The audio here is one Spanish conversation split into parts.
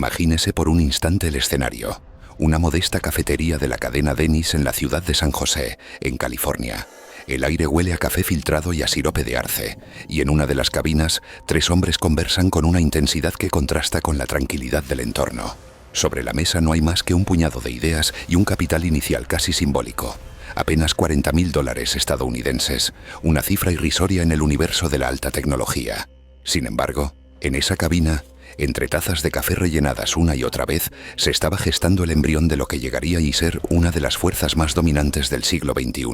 Imagínese por un instante el escenario. Una modesta cafetería de la cadena Denny's en la ciudad de San José, en California. El aire huele a café filtrado y a sirope de arce, y en una de las cabinas, 3 hombres conversan con una intensidad que contrasta con la tranquilidad del entorno. Sobre la mesa no hay más que un puñado de ideas y un capital inicial casi simbólico. Apenas $40.000 estadounidenses, una cifra irrisoria en el universo de la alta tecnología. Sin embargo, en esa cabina, entre tazas de café rellenadas una y otra vez, se estaba gestando el embrión de lo que llegaría a ser una de las fuerzas más dominantes del siglo XXI.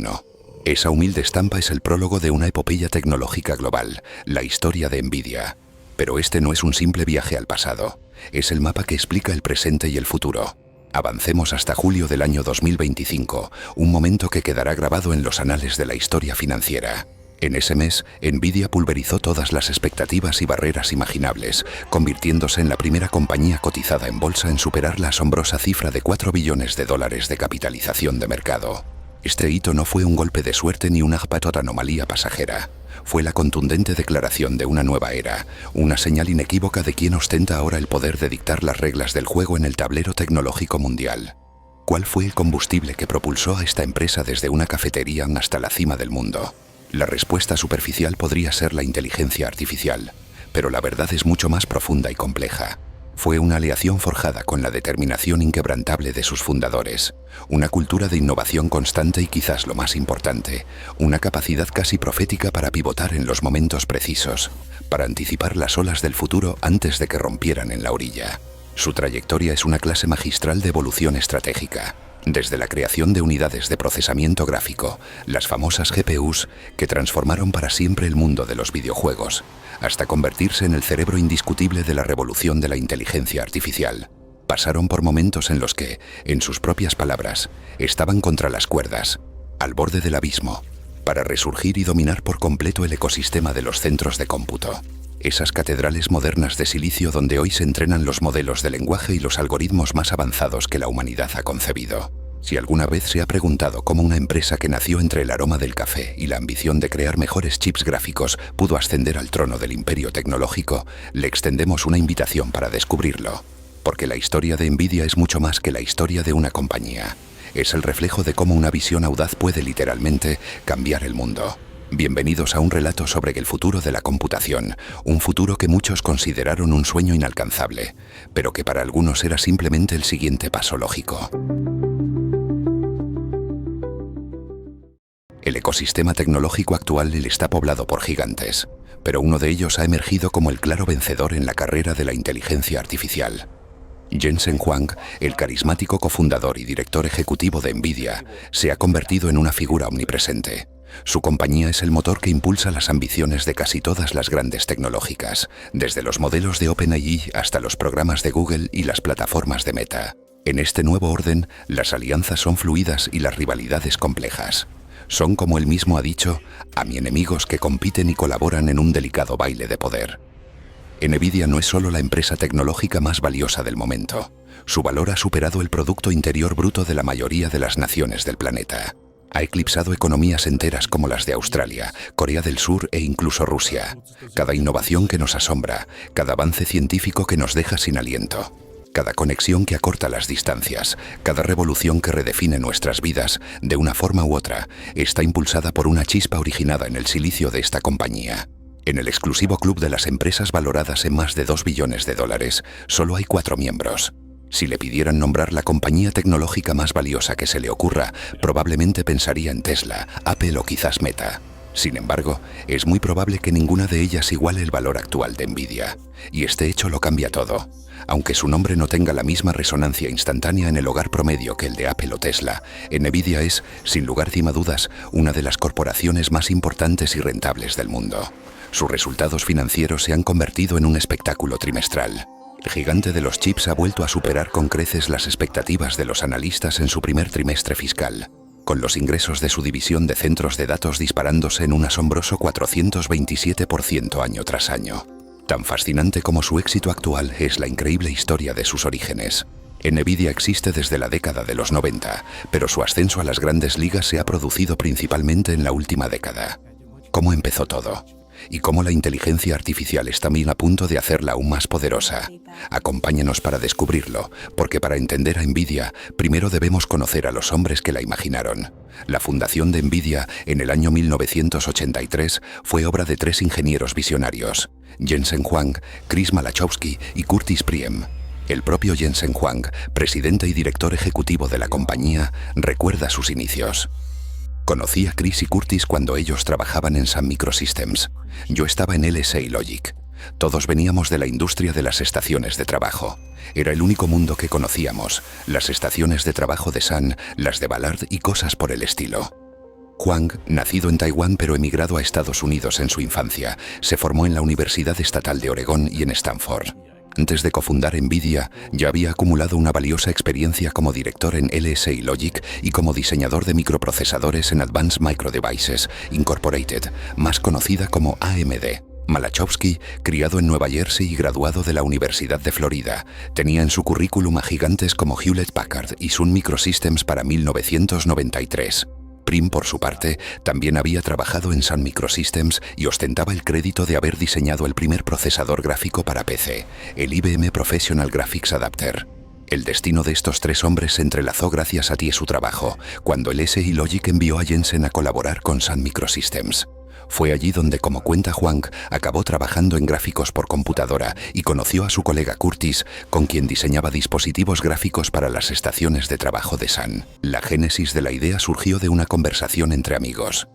Esa humilde estampa es el prólogo de una epopeya tecnológica global, la historia de NVIDIA. Pero este no es un simple viaje al pasado, es el mapa que explica el presente y el futuro. Avancemos hasta julio del año 2025, un momento que quedará grabado en los anales de la historia financiera. En ese mes, NVIDIA pulverizó todas las expectativas y barreras imaginables, convirtiéndose en la primera compañía cotizada en bolsa en superar la asombrosa cifra de $4 billones de capitalización de mercado. Este hito no fue un golpe de suerte ni una anomalía pasajera. Fue la contundente declaración de una nueva era, una señal inequívoca de quién ostenta ahora el poder de dictar las reglas del juego en el tablero tecnológico mundial. ¿Cuál fue el combustible que propulsó a esta empresa desde una cafetería hasta la cima del mundo? La respuesta superficial podría ser la inteligencia artificial, pero la verdad es mucho más profunda y compleja. Fue una aleación forjada con la determinación inquebrantable de sus fundadores, una cultura de innovación constante y quizás lo más importante, una capacidad casi profética para pivotar en los momentos precisos, para anticipar las olas del futuro antes de que rompieran en la orilla. Su trayectoria es una clase magistral de evolución estratégica. Desde la creación de unidades de procesamiento gráfico, las famosas GPUs, que transformaron para siempre el mundo de los videojuegos, hasta convertirse en el cerebro indiscutible de la revolución de la inteligencia artificial. Pasaron por momentos en los que, en sus propias palabras, estaban contra las cuerdas, al borde del abismo, para resurgir y dominar por completo el ecosistema de los centros de cómputo. Esas catedrales modernas de silicio donde hoy se entrenan los modelos de lenguaje y los algoritmos más avanzados que la humanidad ha concebido. Si alguna vez se ha preguntado cómo una empresa que nació entre el aroma del café y la ambición de crear mejores chips gráficos pudo ascender al trono del imperio tecnológico, le extendemos una invitación para descubrirlo. Porque la historia de NVIDIA es mucho más que la historia de una compañía. Es el reflejo de cómo una visión audaz puede literalmente cambiar el mundo. Bienvenidos a un relato sobre el futuro de la computación, un futuro que muchos consideraron un sueño inalcanzable, pero que para algunos era simplemente el siguiente paso lógico. El ecosistema tecnológico actual está poblado por gigantes, pero uno de ellos ha emergido como el claro vencedor en la carrera de la inteligencia artificial. Jensen Huang, el carismático cofundador y director ejecutivo de NVIDIA, se ha convertido en una figura omnipresente. Su compañía es el motor que impulsa las ambiciones de casi todas las grandes tecnológicas, desde los modelos de OpenAI hasta los programas de Google y las plataformas de Meta. En este nuevo orden, las alianzas son fluidas y las rivalidades complejas. Son, como él mismo ha dicho, enemigos que compiten y colaboran en un delicado baile de poder. NVIDIA no es solo la empresa tecnológica más valiosa del momento. Su valor ha superado el Producto Interior Bruto de la mayoría de las naciones del planeta. Ha eclipsado economías enteras como las de Australia, Corea del Sur e incluso Rusia. Cada innovación que nos asombra, cada avance científico que nos deja sin aliento, cada conexión que acorta las distancias, cada revolución que redefine nuestras vidas de una forma u otra, está impulsada por una chispa originada en el silicio de esta compañía. En el exclusivo club de las empresas valoradas en más de $2 billones, solo hay 4 miembros. Si le pidieran nombrar la compañía tecnológica más valiosa que se le ocurra, probablemente pensaría en Tesla, Apple o quizás Meta. Sin embargo, es muy probable que ninguna de ellas iguale el valor actual de NVIDIA. Y este hecho lo cambia todo. Aunque su nombre no tenga la misma resonancia instantánea en el hogar promedio que el de Apple o Tesla, NVIDIA es, sin lugar a dudas, una de las corporaciones más importantes y rentables del mundo. Sus resultados financieros se han convertido en un espectáculo trimestral. El gigante de los chips ha vuelto a superar con creces las expectativas de los analistas en su primer trimestre fiscal, con los ingresos de su división de centros de datos disparándose en un asombroso 427% año tras año. Tan fascinante como su éxito actual es la increíble historia de sus orígenes. NVIDIA existe desde la década de los 90, pero su ascenso a las grandes ligas se ha producido principalmente en la última década. ¿Cómo empezó todo? y cómo la inteligencia artificial está bien a punto de hacerla aún más poderosa. Acompáñenos para descubrirlo, porque para entender a NVIDIA, primero debemos conocer a los hombres que la imaginaron. La fundación de NVIDIA en el año 1983 fue obra de 3 ingenieros visionarios: Jensen Huang, Chris Malachowski y Curtis Priem. El propio Jensen Huang, presidente y director ejecutivo de la compañía, recuerda sus inicios. Conocí a Chris y Curtis cuando ellos trabajaban en Sun Microsystems. Yo estaba en LSA Logic. Todos veníamos de la industria de las estaciones de trabajo. Era el único mundo que conocíamos, las estaciones de trabajo de Sun, las de Ballard y cosas por el estilo. Huang, nacido en Taiwán pero emigrado a Estados Unidos en su infancia, se formó en la Universidad Estatal de Oregón y en Stanford. Antes de cofundar NVIDIA, ya había acumulado una valiosa experiencia como director en LSA Logic y como diseñador de microprocesadores en Advanced Micro Devices Incorporated, más conocida como AMD. Malachowski, criado en Nueva Jersey y graduado de la Universidad de Florida, tenía en su currículum a gigantes como Hewlett Packard y Sun Microsystems para 1993. Priem, por su parte, también había trabajado en Sun Microsystems y ostentaba el crédito de haber diseñado el primer procesador gráfico para PC, el IBM Professional Graphics Adapter. El destino de estos 3 hombres se entrelazó gracias a su trabajo, cuando el LSA Logic envió a Jensen a colaborar con Sun Microsystems. Fue allí donde, como cuenta Huang, acabó trabajando en gráficos por computadora y conoció a su colega Curtis, con quien diseñaba dispositivos gráficos para las estaciones de trabajo de Sun. La génesis de la idea surgió de una conversación entre amigos.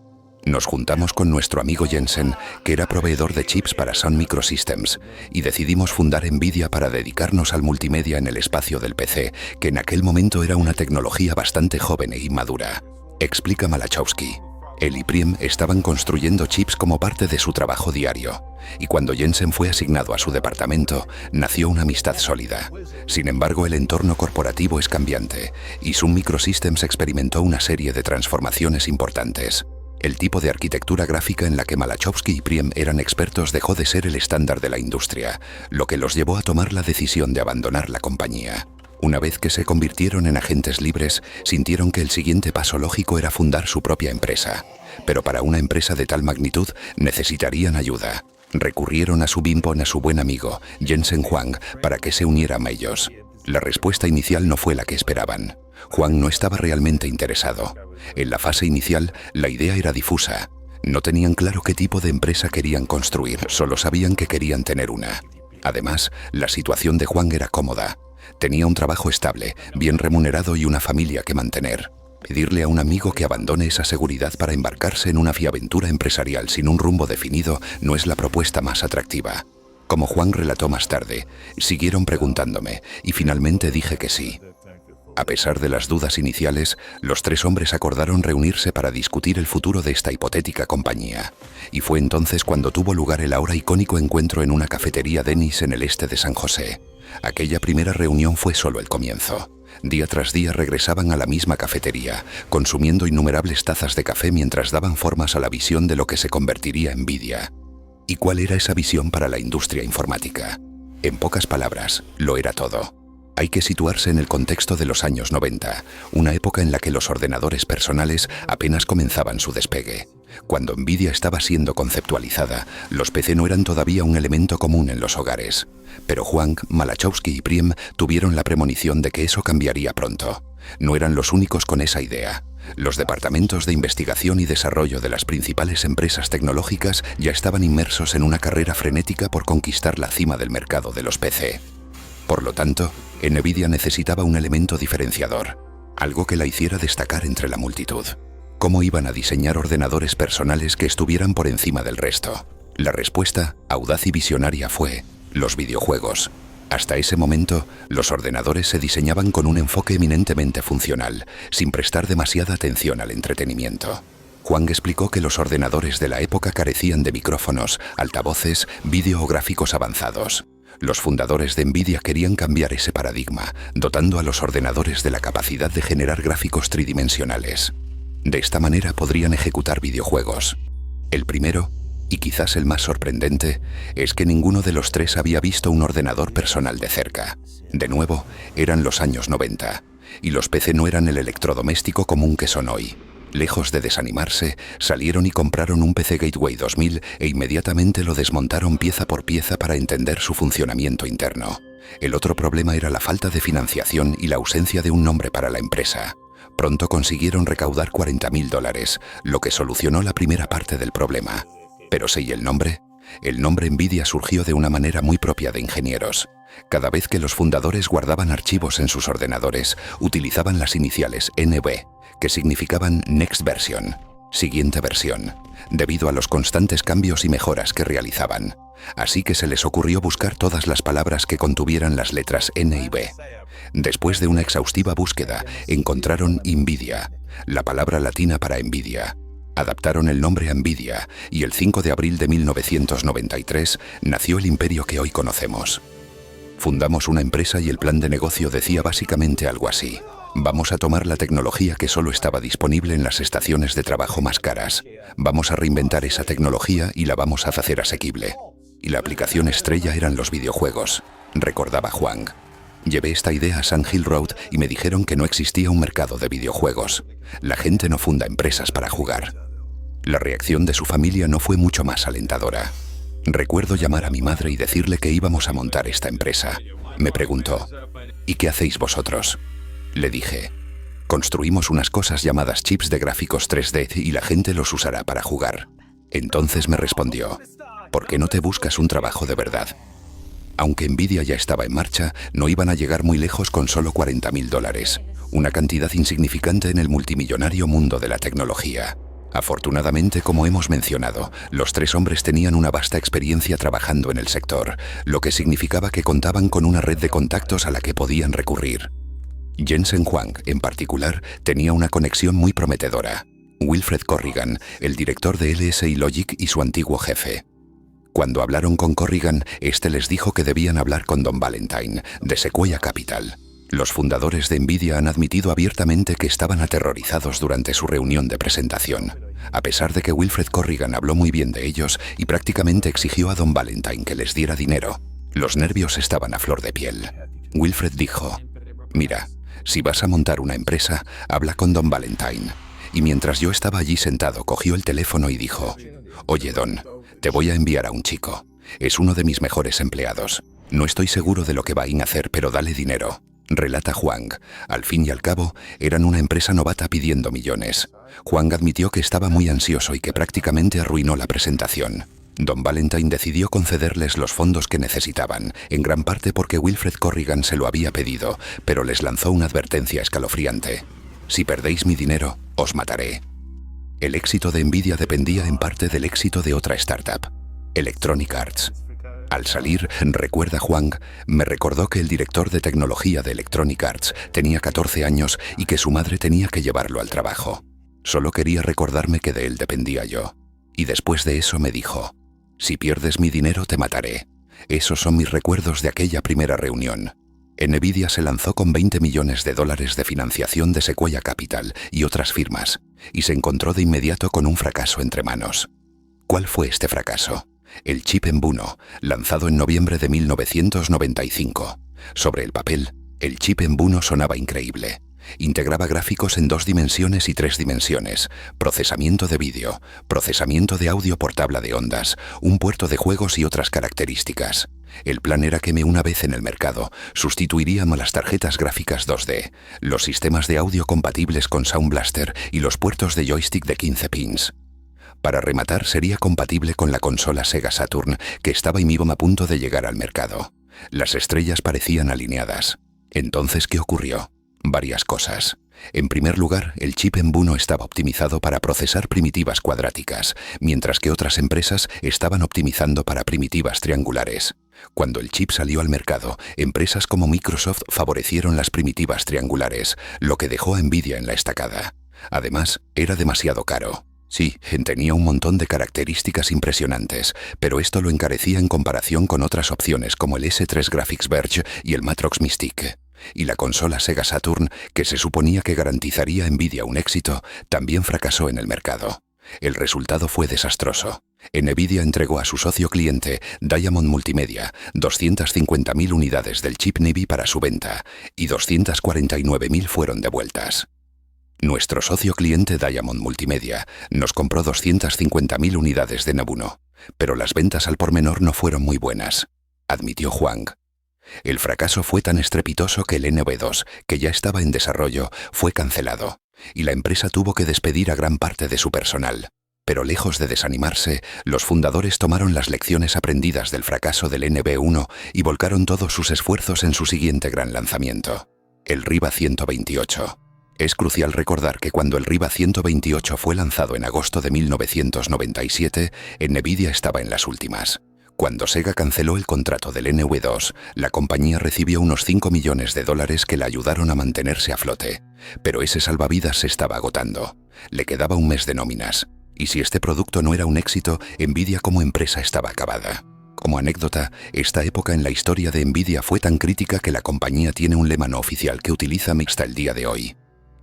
Nos juntamos con nuestro amigo Jensen, que era proveedor de chips para Sun Microsystems, y decidimos fundar NVIDIA para dedicarnos al multimedia en el espacio del PC, que en aquel momento era una tecnología bastante joven e inmadura. Explica Malachowski. Él y Priem estaban construyendo chips como parte de su trabajo diario, y cuando Jensen fue asignado a su departamento, nació una amistad sólida. Sin embargo, el entorno corporativo es cambiante, y Sun Microsystems experimentó una serie de transformaciones importantes. El tipo de arquitectura gráfica en la que Malachowski y Priem eran expertos dejó de ser el estándar de la industria, lo que los llevó a tomar la decisión de abandonar la compañía. Una vez que se convirtieron en agentes libres, sintieron que el siguiente paso lógico era fundar su propia empresa. Pero para una empresa de tal magnitud necesitarían ayuda. Recurrieron a su buen amigo, Jensen Huang, para que se unieran a ellos. La respuesta inicial no fue la que esperaban. Huang no estaba realmente interesado. En la fase inicial, la idea era difusa. No tenían claro qué tipo de empresa querían construir, solo sabían que querían tener una. Además, la situación de Huang era cómoda. Tenía un trabajo estable, bien remunerado y una familia que mantener. Pedirle a un amigo que abandone esa seguridad para embarcarse en una aventura empresarial sin un rumbo definido no es la propuesta más atractiva. Como Huang relató más tarde, siguieron preguntándome y finalmente dije que sí. A pesar de las dudas iniciales, los 3 hombres acordaron reunirse para discutir el futuro de esta hipotética compañía. Y fue entonces cuando tuvo lugar el ahora icónico encuentro en una cafetería Denny's en el este de San José. Aquella primera reunión fue solo el comienzo. Día tras día regresaban a la misma cafetería, consumiendo innumerables tazas de café mientras daban formas a la visión de lo que se convertiría en NVIDIA. ¿Y cuál era esa visión para la industria informática? En pocas palabras, lo era todo. Hay que situarse en el contexto de los años 90, una época en la que los ordenadores personales apenas comenzaban su despegue. Cuando NVIDIA estaba siendo conceptualizada, los PC no eran todavía un elemento común en los hogares. Pero Huang, Malachowski y Priem tuvieron la premonición de que eso cambiaría pronto. No eran los únicos con esa idea. Los departamentos de investigación y desarrollo de las principales empresas tecnológicas ya estaban inmersos en una carrera frenética por conquistar la cima del mercado de los PC. Por lo tanto, NVIDIA necesitaba un elemento diferenciador, algo que la hiciera destacar entre la multitud. ¿Cómo iban a diseñar ordenadores personales que estuvieran por encima del resto? La respuesta, audaz y visionaria, fue los videojuegos. Hasta ese momento, los ordenadores se diseñaban con un enfoque eminentemente funcional, sin prestar demasiada atención al entretenimiento. Huang explicó que los ordenadores de la época carecían de micrófonos, altavoces, vídeo o gráficos avanzados. Los fundadores de NVIDIA querían cambiar ese paradigma, dotando a los ordenadores de la capacidad de generar gráficos tridimensionales. De esta manera podrían ejecutar videojuegos. El primero, y quizás el más sorprendente, es que ninguno de los 3 había visto un ordenador personal de cerca. De nuevo, eran los años 90, y los PC no eran el electrodoméstico común que son hoy. Lejos de desanimarse, salieron y compraron un PC Gateway 2000 e inmediatamente lo desmontaron pieza por pieza para entender su funcionamiento interno. El otro problema era la falta de financiación y la ausencia de un nombre para la empresa. Pronto consiguieron recaudar $40.000, lo que solucionó la primera parte del problema. Pero ¿sí el nombre? El nombre NVIDIA surgió de una manera muy propia de ingenieros. Cada vez que los fundadores guardaban archivos en sus ordenadores, utilizaban las iniciales NV, que significaban Next Version, siguiente versión, debido a los constantes cambios y mejoras que realizaban. Así que se les ocurrió buscar todas las palabras que contuvieran las letras N y B. Después de una exhaustiva búsqueda, encontraron NVIDIA, la palabra latina para envidia. Adaptaron el nombre a NVIDIA y el 5 de abril de 1993 nació el imperio que hoy conocemos. Fundamos una empresa y el plan de negocio decía básicamente algo así. Vamos a tomar la tecnología que solo estaba disponible en las estaciones de trabajo más caras. Vamos a reinventar esa tecnología y la vamos a hacer asequible. Y la aplicación estrella eran los videojuegos, recordaba Huang. Llevé esta idea a Sand Hill Road y me dijeron que no existía un mercado de videojuegos. La gente no funda empresas para jugar. La reacción de su familia no fue mucho más alentadora. Recuerdo llamar a mi madre y decirle que íbamos a montar esta empresa. Me preguntó, ¿y qué hacéis vosotros? Le dije, construimos unas cosas llamadas chips de gráficos 3D y la gente los usará para jugar. Entonces me respondió, ¿por qué no te buscas un trabajo de verdad? Aunque NVIDIA ya estaba en marcha, no iban a llegar muy lejos con solo $40.000, una cantidad insignificante en el multimillonario mundo de la tecnología. Afortunadamente, como hemos mencionado, los tres hombres tenían una vasta experiencia trabajando en el sector, lo que significaba que contaban con una red de contactos a la que podían recurrir. Jensen Huang, en particular, tenía una conexión muy prometedora. Wilfred Corrigan, el director de LSI Logic y su antiguo jefe. Cuando hablaron con Corrigan, este les dijo que debían hablar con Don Valentine, de Sequoia Capital. Los fundadores de NVIDIA han admitido abiertamente que estaban aterrorizados durante su reunión de presentación. A pesar de que Wilfred Corrigan habló muy bien de ellos y prácticamente exigió a Don Valentine que les diera dinero, los nervios estaban a flor de piel. Wilfred dijo, «Mira, si vas a montar una empresa, habla con Don Valentine». Y mientras yo estaba allí sentado, cogió el teléfono y dijo, «Oye, Don, te voy a enviar a un chico. Es uno de mis mejores empleados. No estoy seguro de lo que va a hacer, pero dale dinero». Relata Huang. Al fin y al cabo, eran una empresa novata pidiendo millones. Huang admitió que estaba muy ansioso y que prácticamente arruinó la presentación. Don Valentine decidió concederles los fondos que necesitaban, en gran parte porque Wilfred Corrigan se lo había pedido, pero les lanzó una advertencia escalofriante. «Si perdéis mi dinero, os mataré». El éxito de NVIDIA dependía en parte del éxito de otra startup, Electronic Arts. Al salir, recuerda Huang, me recordó que el director de tecnología de Electronic Arts tenía 14 años y que su madre tenía que llevarlo al trabajo. Solo quería recordarme que de él dependía yo. Y después de eso me dijo, «Si pierdes mi dinero te mataré». Esos son mis recuerdos de aquella primera reunión. NVIDIA se lanzó con $20 millones de financiación de Sequoia Capital y otras firmas, y se encontró de inmediato con un fracaso entre manos. ¿Cuál fue este fracaso? El chip Embuno, lanzado en noviembre de 1995. Sobre el papel, el chip Embuno sonaba increíble. Integraba gráficos en 2 dimensiones y 3 dimensiones, procesamiento de vídeo, procesamiento de audio por tabla de ondas, un puerto de juegos y otras características. El plan era que una vez en el mercado, sustituiríamos las tarjetas gráficas 2D, los sistemas de audio compatibles con Sound Blaster y los puertos de joystick de 15 pins. Para rematar, sería compatible con la consola Sega Saturn, que estaba y mismo a punto de llegar al mercado. Las estrellas parecían alineadas. Entonces, ¿qué ocurrió? Varias cosas. En primer lugar, el chip Embuno estaba optimizado para procesar primitivas cuadráticas, mientras que otras empresas estaban optimizando para primitivas triangulares. Cuando el chip salió al mercado, empresas como Microsoft favorecieron las primitivas triangulares, lo que dejó a NVIDIA en la estacada. Además, era demasiado caro. Sí, tenía un montón de características impresionantes, pero esto lo encarecía en comparación con otras opciones como el S3 Graphics Verge y el Matrox Mystique. Y la consola Sega Saturn, que se suponía que garantizaría a NVIDIA un éxito, también fracasó en el mercado. El resultado fue desastroso. NVIDIA entregó a su socio cliente, Diamond Multimedia, 250.000 unidades del chip Navy para su venta, y 249.000 fueron devueltas. Nuestro socio cliente Diamond Multimedia nos compró 250.000 unidades de Nebuno, pero las ventas al por menor no fueron muy buenas, admitió Huang. El fracaso fue tan estrepitoso que el NV2, que ya estaba en desarrollo, fue cancelado, y la empresa tuvo que despedir a gran parte de su personal. Pero lejos de desanimarse, los fundadores tomaron las lecciones aprendidas del fracaso del NV1 y volcaron todos sus esfuerzos en su siguiente gran lanzamiento, el Riva 128. Es crucial recordar que cuando el Riva 128 fue lanzado en agosto de 1997, Nvidia estaba en las últimas. Cuando Sega canceló el contrato del NV2, la compañía recibió unos $5 millones que la ayudaron a mantenerse a flote. Pero ese salvavidas se estaba agotando. Le quedaba un mes de nóminas. Y si este producto no era un éxito, Nvidia como empresa estaba acabada. Como anécdota, esta época en la historia de Nvidia fue tan crítica que la compañía tiene un lema no oficial que utiliza hasta el día de hoy.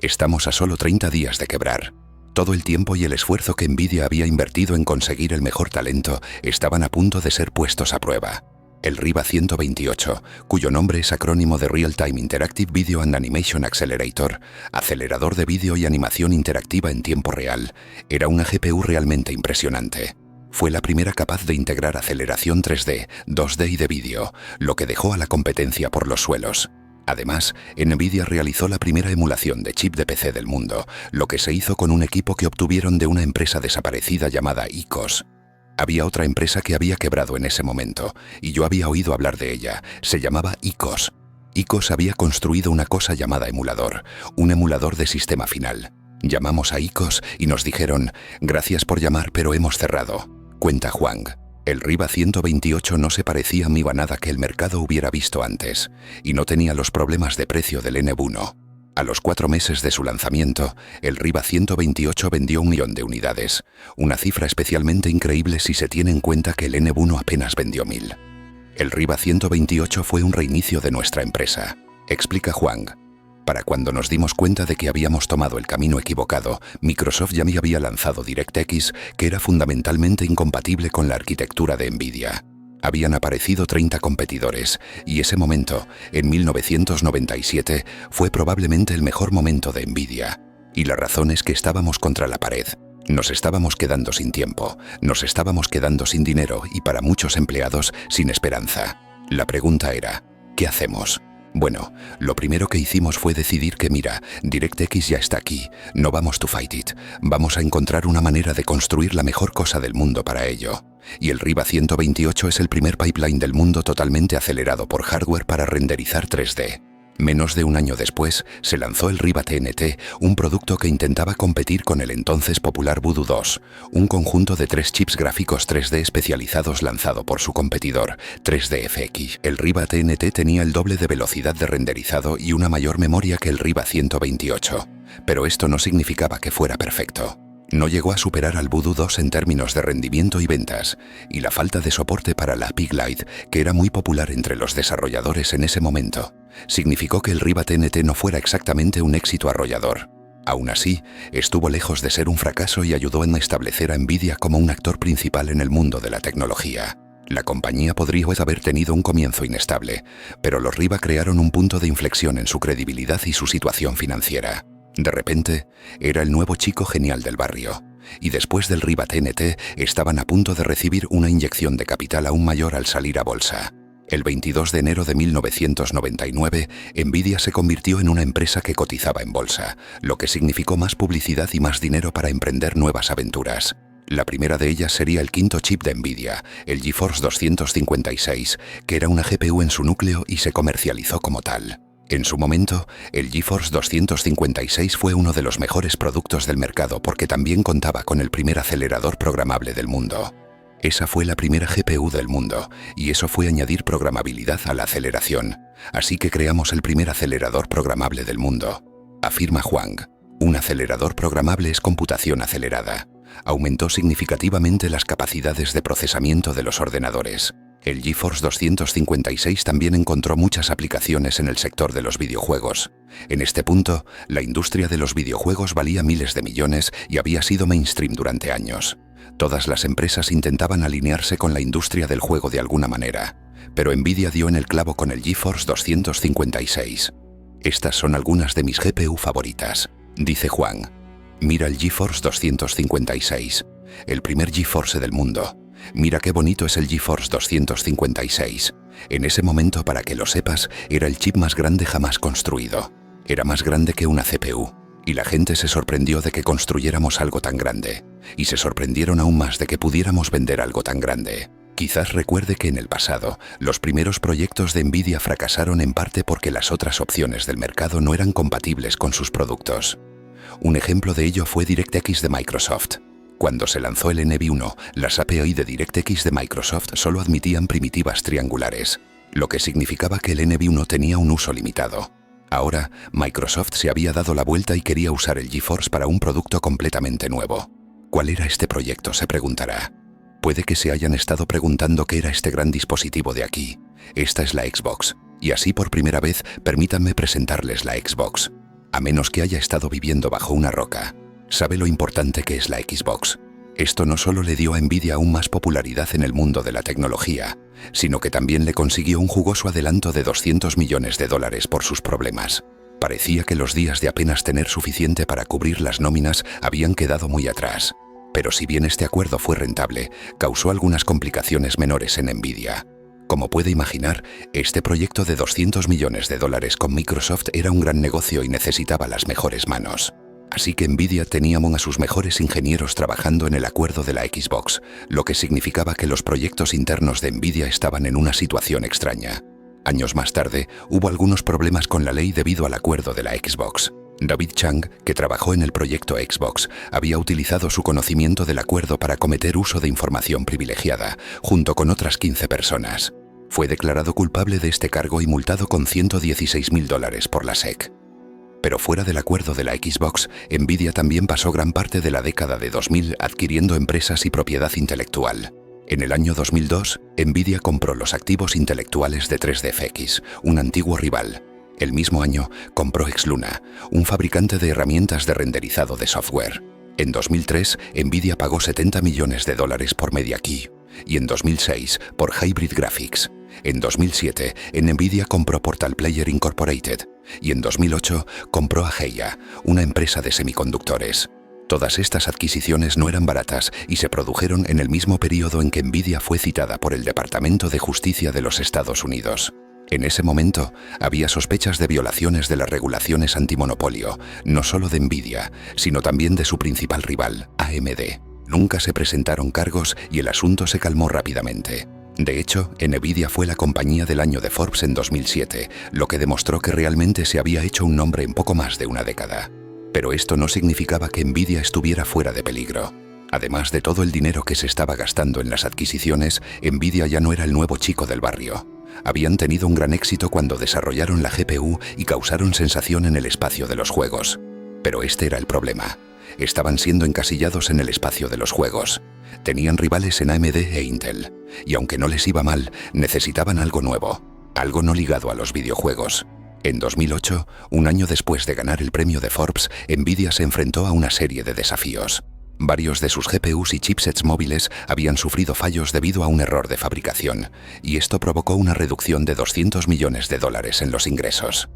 Estamos a solo 30 días de quebrar. Todo el tiempo y el esfuerzo que Nvidia había invertido en conseguir el mejor talento estaban a punto de ser puestos a prueba. El Riva 128, cuyo nombre es acrónimo de Real Time Interactive Video and Animation Accelerator, acelerador de vídeo y animación interactiva en tiempo real, era una GPU realmente impresionante. Fue la primera capaz de integrar aceleración 3D, 2D y de vídeo, lo que dejó a la competencia por los suelos. Además, Nvidia realizó la primera emulación de chip de PC del mundo, lo que se hizo con un equipo que obtuvieron de una empresa desaparecida llamada ICOS. Había otra empresa que había quebrado en ese momento, y yo había oído hablar de ella. Se llamaba ICOS. ICOS había construido una cosa llamada emulador, un emulador de sistema final. Llamamos a ICOS y nos dijeron, gracias por llamar pero hemos cerrado, cuenta Huang. El Riva 128 no se parecía a nada que el mercado hubiera visto antes, y no tenía los problemas de precio del NV1. A los 4 meses de su lanzamiento, el Riva 128 vendió 1 millón de unidades, una cifra especialmente increíble si se tiene en cuenta que el NV1 apenas vendió 1000. El Riva 128 fue un reinicio de nuestra empresa, explica Huang. Para cuando nos dimos cuenta de que habíamos tomado el camino equivocado, Microsoft ya me había lanzado DirectX, que era fundamentalmente incompatible con la arquitectura de Nvidia. Habían aparecido 30 competidores, y ese momento, en 1997, fue probablemente el mejor momento de Nvidia. Y la razón es que estábamos contra la pared. Nos estábamos quedando sin tiempo, nos estábamos quedando sin dinero y para muchos empleados, sin esperanza. La pregunta era, ¿qué hacemos? Bueno, lo primero que hicimos fue decidir que mira, DirectX ya está aquí, no vamos to fight it, vamos a encontrar una manera de construir la mejor cosa del mundo para ello. Y el Riva 128 es el primer pipeline del mundo totalmente acelerado por hardware para renderizar 3D. Menos de un año después, se lanzó el Riva TNT, un producto que intentaba competir con el entonces popular Voodoo 2, un conjunto de 3 chips gráficos 3D especializados lanzado por su competidor, 3DFX. El Riva TNT tenía el doble de velocidad de renderizado y una mayor memoria que el Riva 128, pero esto no significaba que fuera perfecto. No llegó a superar al Voodoo 2 en términos de rendimiento y ventas, y la falta de soporte para la Piglide, que era muy popular entre los desarrolladores en ese momento, significó que el Riva TNT no fuera exactamente un éxito arrollador. Aún así, estuvo lejos de ser un fracaso y ayudó en establecer a Nvidia como un actor principal en el mundo de la tecnología. La compañía podría haber tenido un comienzo inestable, pero los Riva crearon un punto de inflexión en su credibilidad y su situación financiera. De repente, era el nuevo chico genial del barrio, y después del Riva TNT estaban a punto de recibir una inyección de capital aún mayor al salir a bolsa. El 22 de enero de 1999, Nvidia se convirtió en una empresa que cotizaba en bolsa, lo que significó más publicidad y más dinero para emprender nuevas aventuras. La primera de ellas sería el quinto chip de Nvidia, el GeForce 256, que era una GPU en su núcleo y se comercializó como tal. En su momento, el GeForce 256 fue uno de los mejores productos del mercado porque también contaba con el primer acelerador programable del mundo. Esa fue la primera GPU del mundo, y eso fue añadir programabilidad a la aceleración. Así que creamos el primer acelerador programable del mundo, afirma Huang. Un acelerador programable es computación acelerada. Aumentó significativamente las capacidades de procesamiento de los ordenadores. El GeForce 256 también encontró muchas aplicaciones en el sector de los videojuegos. En este punto, la industria de los videojuegos valía miles de millones y había sido mainstream durante años. Todas las empresas intentaban alinearse con la industria del juego de alguna manera, pero Nvidia dio en el clavo con el GeForce 256. Estas son algunas de mis GPU favoritas. Dice Juan. Mira el GeForce 256, el primer GeForce del mundo. Mira qué bonito es el GeForce 256. En ese momento, para que lo sepas, era el chip más grande jamás construido. Era más grande que una CPU. Y la gente se sorprendió de que construyéramos algo tan grande. Y se sorprendieron aún más de que pudiéramos vender algo tan grande. Quizás recuerde que en el pasado, los primeros proyectos de Nvidia fracasaron en parte porque las otras opciones del mercado no eran compatibles con sus productos. Un ejemplo de ello fue DirectX de Microsoft. Cuando se lanzó el NV1, las API de DirectX de Microsoft solo admitían primitivas triangulares, lo que significaba que el NV1 tenía un uso limitado. Ahora, Microsoft se había dado la vuelta y quería usar el GeForce para un producto completamente nuevo. ¿Cuál era este proyecto?, se preguntará. Puede que se hayan estado preguntando qué era este gran dispositivo de aquí. Esta es la Xbox, y así por primera vez permítanme presentarles la Xbox. A menos que haya estado viviendo bajo una roca, sabe lo importante que es la Xbox. Esto no solo le dio a Nvidia aún más popularidad en el mundo de la tecnología, sino que también le consiguió un jugoso adelanto de $200 millones por sus problemas. Parecía que los días de apenas tener suficiente para cubrir las nóminas habían quedado muy atrás. Pero si bien este acuerdo fue rentable, causó algunas complicaciones menores en Nvidia. Como puede imaginar, este proyecto de $200 millones con Microsoft era un gran negocio y necesitaba las mejores manos. Así que Nvidia tenía a sus mejores ingenieros trabajando en el acuerdo de la Xbox, lo que significaba que los proyectos internos de Nvidia estaban en una situación extraña. Años más tarde, hubo algunos problemas con la ley debido al acuerdo de la Xbox. David Chang, que trabajó en el proyecto Xbox, había utilizado su conocimiento del acuerdo para cometer uso de información privilegiada, junto con otras 15 personas. Fue declarado culpable de este cargo y multado con $116.000 por la SEC. Pero fuera del acuerdo de la Xbox, Nvidia también pasó gran parte de la década de 2000 adquiriendo empresas y propiedad intelectual. En el año 2002, Nvidia compró los activos intelectuales de 3DFX, un antiguo rival. El mismo año, compró Exluna, un fabricante de herramientas de renderizado de software. En 2003, Nvidia pagó $70 millones por MediaKey. Y en 2006, por Hybrid Graphics. En 2007, Nvidia compró Portal Player Incorporated. Y en 2008, compró a Heia, una empresa de semiconductores. Todas estas adquisiciones no eran baratas y se produjeron en el mismo periodo en que Nvidia fue citada por el Departamento de Justicia de los Estados Unidos. En ese momento, había sospechas de violaciones de las regulaciones antimonopolio, no solo de Nvidia, sino también de su principal rival, AMD. Nunca se presentaron cargos y el asunto se calmó rápidamente. De hecho, Nvidia fue la compañía del año de Forbes en 2007, lo que demostró que realmente se había hecho un nombre en poco más de una década. Pero esto no significaba que Nvidia estuviera fuera de peligro. Además de todo el dinero que se estaba gastando en las adquisiciones, Nvidia ya no era el nuevo chico del barrio. Habían tenido un gran éxito cuando desarrollaron la GPU y causaron sensación en el espacio de los juegos. Pero este era el problema. Estaban siendo encasillados en el espacio de los juegos. Tenían rivales en AMD e Intel. Y aunque no les iba mal, necesitaban algo nuevo. Algo no ligado a los videojuegos. En 2008, un año después de ganar el premio de Forbes, Nvidia se enfrentó a una serie de desafíos. Varios de sus GPUs y chipsets móviles habían sufrido fallos debido a un error de fabricación, y esto provocó una reducción de $200 millones en los ingresos.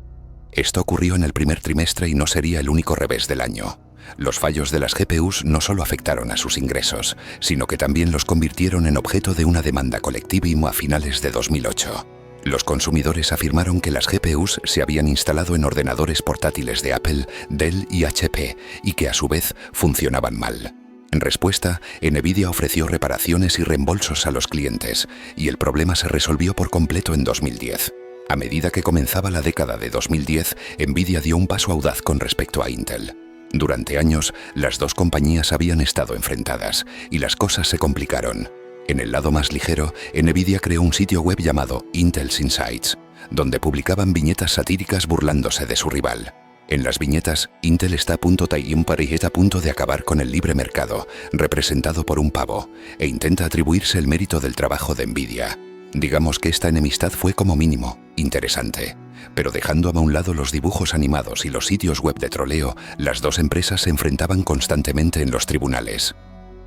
Esto ocurrió en el primer trimestre y no sería el único revés del año. Los fallos de las GPUs no solo afectaron a sus ingresos, sino que también los convirtieron en objeto de una demanda colectiva a finales de 2008. Los consumidores afirmaron que las GPUs se habían instalado en ordenadores portátiles de Apple, Dell y HP, y que a su vez funcionaban mal. En respuesta, Nvidia ofreció reparaciones y reembolsos a los clientes, y el problema se resolvió por completo en 2010. A medida que comenzaba la década de 2010, Nvidia dio un paso audaz con respecto a Intel. Durante años, las dos compañías habían estado enfrentadas, y las cosas se complicaron. En el lado más ligero, Nvidia creó un sitio web llamado Intel's Insights, donde publicaban viñetas satíricas burlándose de su rival. En las viñetas, Intel está a punto de acabar con el libre mercado, representado por un pavo, e intenta atribuirse el mérito del trabajo de Nvidia. Digamos que esta enemistad fue como mínimo interesante, pero dejando a un lado los dibujos animados y los sitios web de troleo, las dos empresas se enfrentaban constantemente en los tribunales.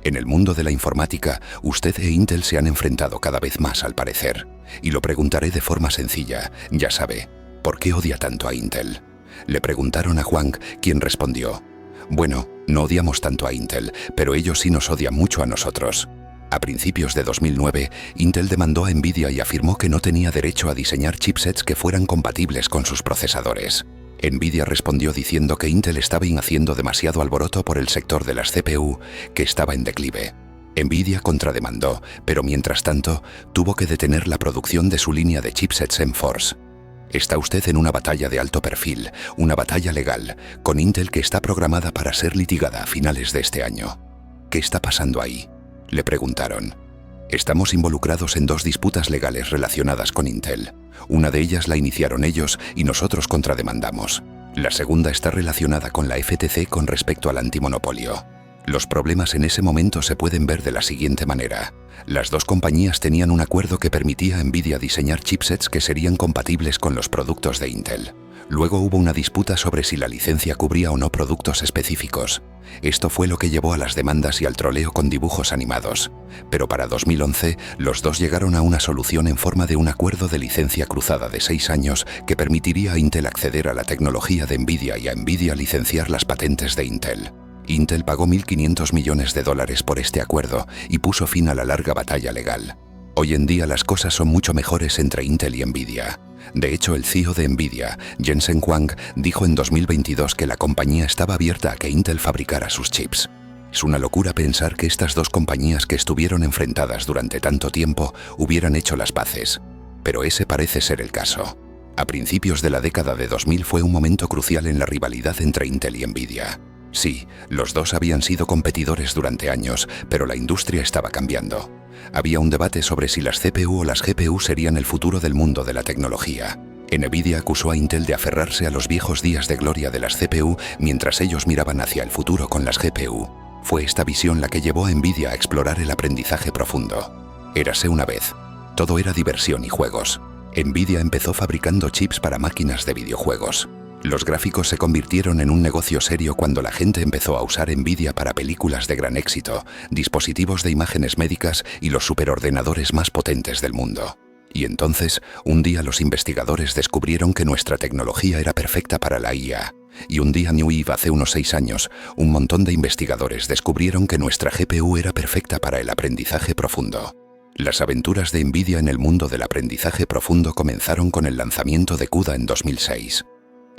En el mundo de la informática, usted e Intel se han enfrentado cada vez más al parecer. Y lo preguntaré de forma sencilla, ya sabe, ¿por qué odia tanto a Intel? Le preguntaron a Huang, quien respondió: bueno, no odiamos tanto a Intel, pero ellos sí nos odian mucho a nosotros. A principios de 2009, Intel demandó a Nvidia y afirmó que no tenía derecho a diseñar chipsets que fueran compatibles con sus procesadores. Nvidia respondió diciendo que Intel estaba haciendo demasiado alboroto por el sector de las CPU, que estaba en declive. Nvidia contrademandó, pero mientras tanto, tuvo que detener la producción de su línea de chipsets M-Force. Está usted en una batalla de alto perfil, una batalla legal, con Intel que está programada para ser litigada a finales de este año. ¿Qué está pasando ahí?, le preguntaron. Estamos involucrados en 2 disputas legales relacionadas con Intel. Una de ellas la iniciaron ellos y nosotros contrademandamos. La segunda está relacionada con la FTC con respecto al antimonopolio. Los problemas en ese momento se pueden ver de la siguiente manera. Las 2 compañías tenían un acuerdo que permitía a Nvidia diseñar chipsets que serían compatibles con los productos de Intel. Luego hubo una disputa sobre si la licencia cubría o no productos específicos. Esto fue lo que llevó a las demandas y al troleo con dibujos animados. Pero para 2011, los 2 llegaron a una solución en forma de un acuerdo de licencia cruzada de 6 años que permitiría a Intel acceder a la tecnología de Nvidia y a Nvidia licenciar las patentes de Intel. Intel pagó $1.500 millones por este acuerdo y puso fin a la larga batalla legal. Hoy en día las cosas son mucho mejores entre Intel y Nvidia. De hecho, el CEO de Nvidia, Jensen Huang, dijo en 2022 que la compañía estaba abierta a que Intel fabricara sus chips. Es una locura pensar que estas 2 compañías que estuvieron enfrentadas durante tanto tiempo hubieran hecho las paces. Pero ese parece ser el caso. A principios de la década de 2000 fue un momento crucial en la rivalidad entre Intel y Nvidia. Sí, los 2 habían sido competidores durante años, pero la industria estaba cambiando. Había un debate sobre si las CPU o las GPU serían el futuro del mundo de la tecnología. Nvidia acusó a Intel de aferrarse a los viejos días de gloria de las CPU mientras ellos miraban hacia el futuro con las GPU. Fue esta visión la que llevó a Nvidia a explorar el aprendizaje profundo. Érase una vez. Todo era diversión y juegos. Nvidia empezó fabricando chips para máquinas de videojuegos. Los gráficos se convirtieron en un negocio serio cuando la gente empezó a usar Nvidia para películas de gran éxito, dispositivos de imágenes médicas y los superordenadores más potentes del mundo. Y entonces, un día los investigadores descubrieron que nuestra tecnología era perfecta para la IA. Y un día New Eve hace unos 6 años, un montón de investigadores descubrieron que nuestra GPU era perfecta para el aprendizaje profundo. Las aventuras de Nvidia en el mundo del aprendizaje profundo comenzaron con el lanzamiento de CUDA en 2006.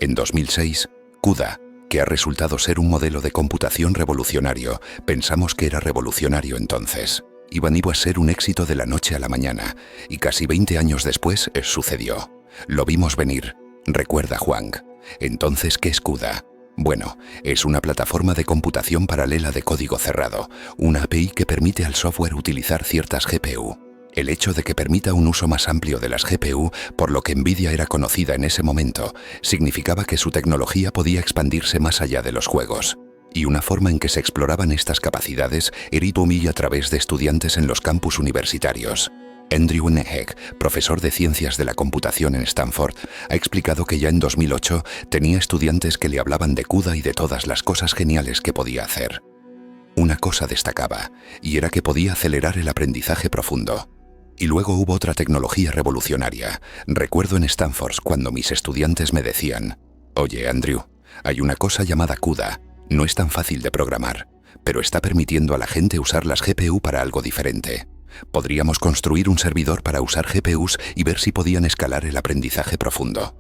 En 2006, CUDA, que ha resultado ser un modelo de computación revolucionario, pensamos que era revolucionario entonces. Iba a ser un éxito de la noche a la mañana, y casi 20 años después sucedió. Lo vimos venir, recuerda Huang. Entonces, ¿qué es CUDA? Bueno, es una plataforma de computación paralela de código cerrado, una API que permite al software utilizar ciertas GPU. El hecho de que permita un uso más amplio de las GPU, por lo que Nvidia era conocida en ese momento, significaba que su tecnología podía expandirse más allá de los juegos. Y una forma en que se exploraban estas capacidades era a través de estudiantes en los campus universitarios. Andrew Nehek, profesor de Ciencias de la Computación en Stanford, ha explicado que ya en 2008 tenía estudiantes que le hablaban de CUDA y de todas las cosas geniales que podía hacer. Una cosa destacaba, y era que podía acelerar el aprendizaje profundo. Y luego hubo otra tecnología revolucionaria. Recuerdo en Stanford cuando mis estudiantes me decían: «Oye, Andrew, hay una cosa llamada CUDA. No es tan fácil de programar, pero está permitiendo a la gente usar las GPU para algo diferente. Podríamos construir un servidor para usar GPUs y ver si podían escalar el aprendizaje profundo».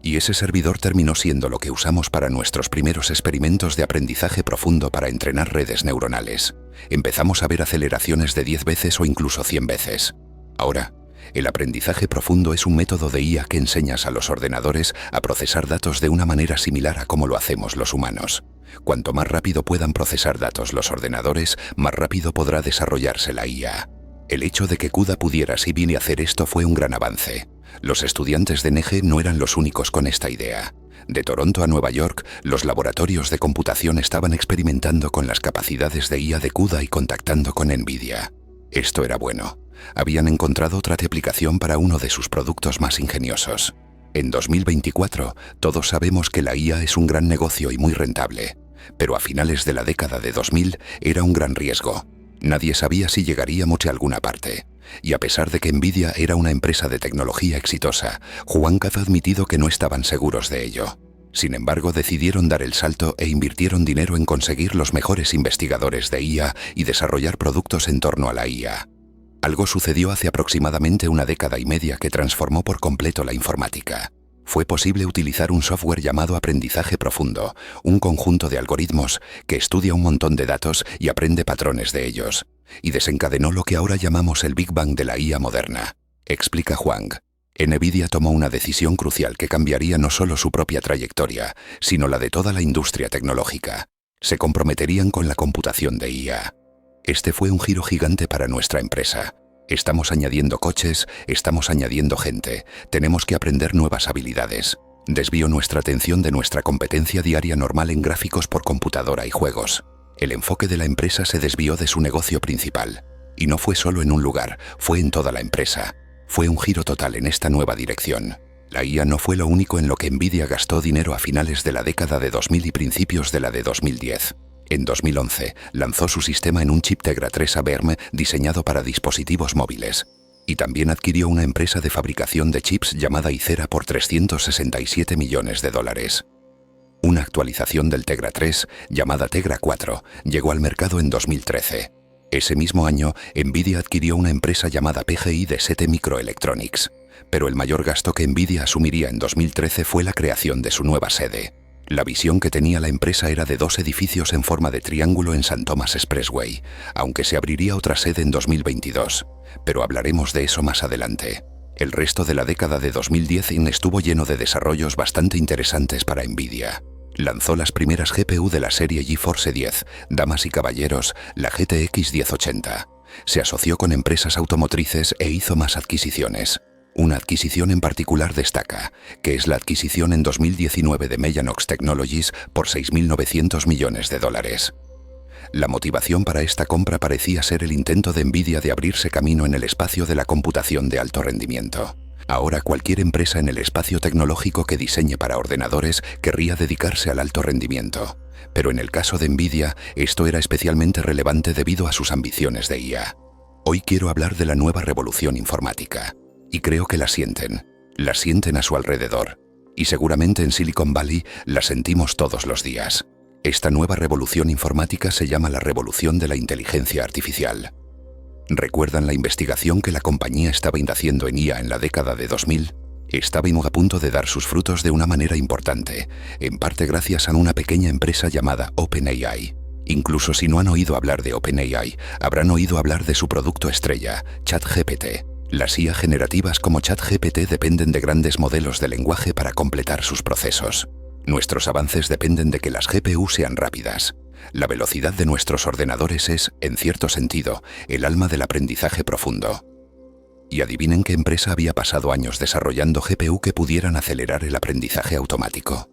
Y ese servidor terminó siendo lo que usamos para nuestros primeros experimentos de aprendizaje profundo para entrenar redes neuronales. Empezamos a ver aceleraciones de 10 veces o incluso 100 veces. Ahora, el aprendizaje profundo es un método de IA que enseñas a los ordenadores a procesar datos de una manera similar a cómo lo hacemos los humanos. Cuanto más rápido puedan procesar datos los ordenadores, más rápido podrá desarrollarse la IA. El hecho de que CUDA pudiera así bien hacer esto fue un gran avance. Los estudiantes de NG no eran los únicos con esta idea. De Toronto a Nueva York, los laboratorios de computación estaban experimentando con las capacidades de IA de CUDA y contactando con Nvidia. Esto era bueno. Habían encontrado otra aplicación para uno de sus productos más ingeniosos. En 2024, todos sabemos que la IA es un gran negocio y muy rentable. Pero a finales de la década de 2000 era un gran riesgo. Nadie sabía si llegaríamos a alguna parte. Y a pesar de que Nvidia era una empresa de tecnología exitosa, Huang ha admitido que no estaban seguros de ello. Sin embargo, decidieron dar el salto e invirtieron dinero en conseguir los mejores investigadores de IA y desarrollar productos en torno a la IA. Algo sucedió hace aproximadamente una década y media que transformó por completo la informática. Fue posible utilizar un software llamado aprendizaje profundo, un conjunto de algoritmos que estudia un montón de datos y aprende patrones de ellos, y desencadenó lo que ahora llamamos el Big Bang de la IA moderna, explica Huang. NVIDIA tomó una decisión crucial que cambiaría no solo su propia trayectoria, sino la de toda la industria tecnológica. Se comprometerían con la computación de IA. Este fue un giro gigante para nuestra empresa. Estamos añadiendo coches, estamos añadiendo gente, tenemos que aprender nuevas habilidades. Desvió nuestra atención de nuestra competencia diaria normal en gráficos por computadora y juegos. El enfoque de la empresa se desvió de su negocio principal. Y no fue solo en un lugar, fue en toda la empresa. Fue un giro total en esta nueva dirección. La IA no fue lo único en lo que NVIDIA gastó dinero a finales de la década de 2000 y principios de la de 2010. En 2011, lanzó su sistema en un chip Tegra 3 ARM diseñado para dispositivos móviles. Y también adquirió una empresa de fabricación de chips llamada Icera por $367 millones. Una actualización del Tegra 3, llamada Tegra 4, llegó al mercado en 2013. Ese mismo año, NVIDIA adquirió una empresa llamada PGI de ST Microelectronics. Pero el mayor gasto que NVIDIA asumiría en 2013 fue la creación de su nueva sede. La visión que tenía la empresa era de 2 edificios en forma de triángulo en St. Thomas Expressway, aunque se abriría otra sede en 2022. Pero hablaremos de eso más adelante. El resto de la década de 2010 estuvo lleno de desarrollos bastante interesantes para NVIDIA. Lanzó las primeras GPU de la serie GeForce 10, damas y caballeros, la GTX 1080. Se asoció con empresas automotrices e hizo más adquisiciones. Una adquisición en particular destaca, que es la adquisición en 2019 de Mellanox Technologies por $6.900 millones. La motivación para esta compra parecía ser el intento de NVIDIA de abrirse camino en el espacio de la computación de alto rendimiento. Ahora cualquier empresa en el espacio tecnológico que diseñe para ordenadores querría dedicarse al alto rendimiento. Pero en el caso de NVIDIA, esto era especialmente relevante debido a sus ambiciones de IA. Hoy quiero hablar de la nueva revolución informática. Y creo que la sienten a su alrededor. Y seguramente en Silicon Valley la sentimos todos los días. Esta nueva revolución informática se llama la revolución de la inteligencia artificial. ¿Recuerdan la investigación que la compañía estaba haciendo en IA en la década de 2000? Estaba a punto de dar sus frutos de una manera importante, en parte gracias a una pequeña empresa llamada OpenAI. Incluso si no han oído hablar de OpenAI, habrán oído hablar de su producto estrella, ChatGPT. Las IA generativas como ChatGPT dependen de grandes modelos de lenguaje para completar sus procesos. Nuestros avances dependen de que las GPU sean rápidas. La velocidad de nuestros ordenadores es, en cierto sentido, el alma del aprendizaje profundo. Y adivinen qué empresa había pasado años desarrollando GPU que pudieran acelerar el aprendizaje automático.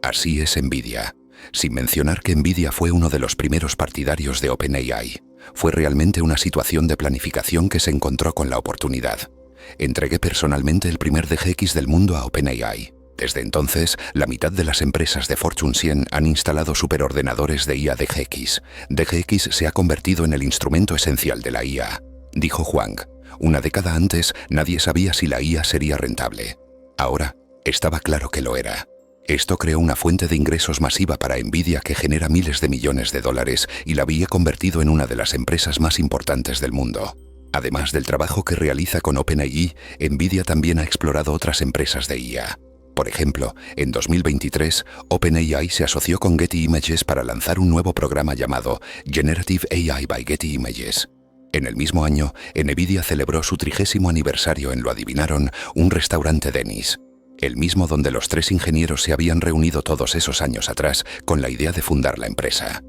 Así es NVIDIA. Sin mencionar que NVIDIA fue uno de los primeros partidarios de OpenAI. Fue realmente una situación de planificación que se encontró con la oportunidad. Entregué personalmente el primer DGX del mundo a OpenAI. Desde entonces, la mitad de las empresas de Fortune 100 han instalado superordenadores de IA DGX. DGX se ha convertido en el instrumento esencial de la IA, dijo Huang. Una década antes, nadie sabía si la IA sería rentable. Ahora, estaba claro que lo era. Esto creó una fuente de ingresos masiva para NVIDIA que genera miles de millones de dólares y la había convertido en una de las empresas más importantes del mundo. Además del trabajo que realiza con OpenAI, NVIDIA también ha explorado otras empresas de IA. Por ejemplo, en 2023, OpenAI se asoció con Getty Images para lanzar un nuevo programa llamado Generative AI by Getty Images. En el mismo año, NVIDIA celebró su 30º aniversario en, lo adivinaron, un restaurante Denny's. El mismo donde los 3 ingenieros se habían reunido todos esos años atrás con la idea de fundar la empresa.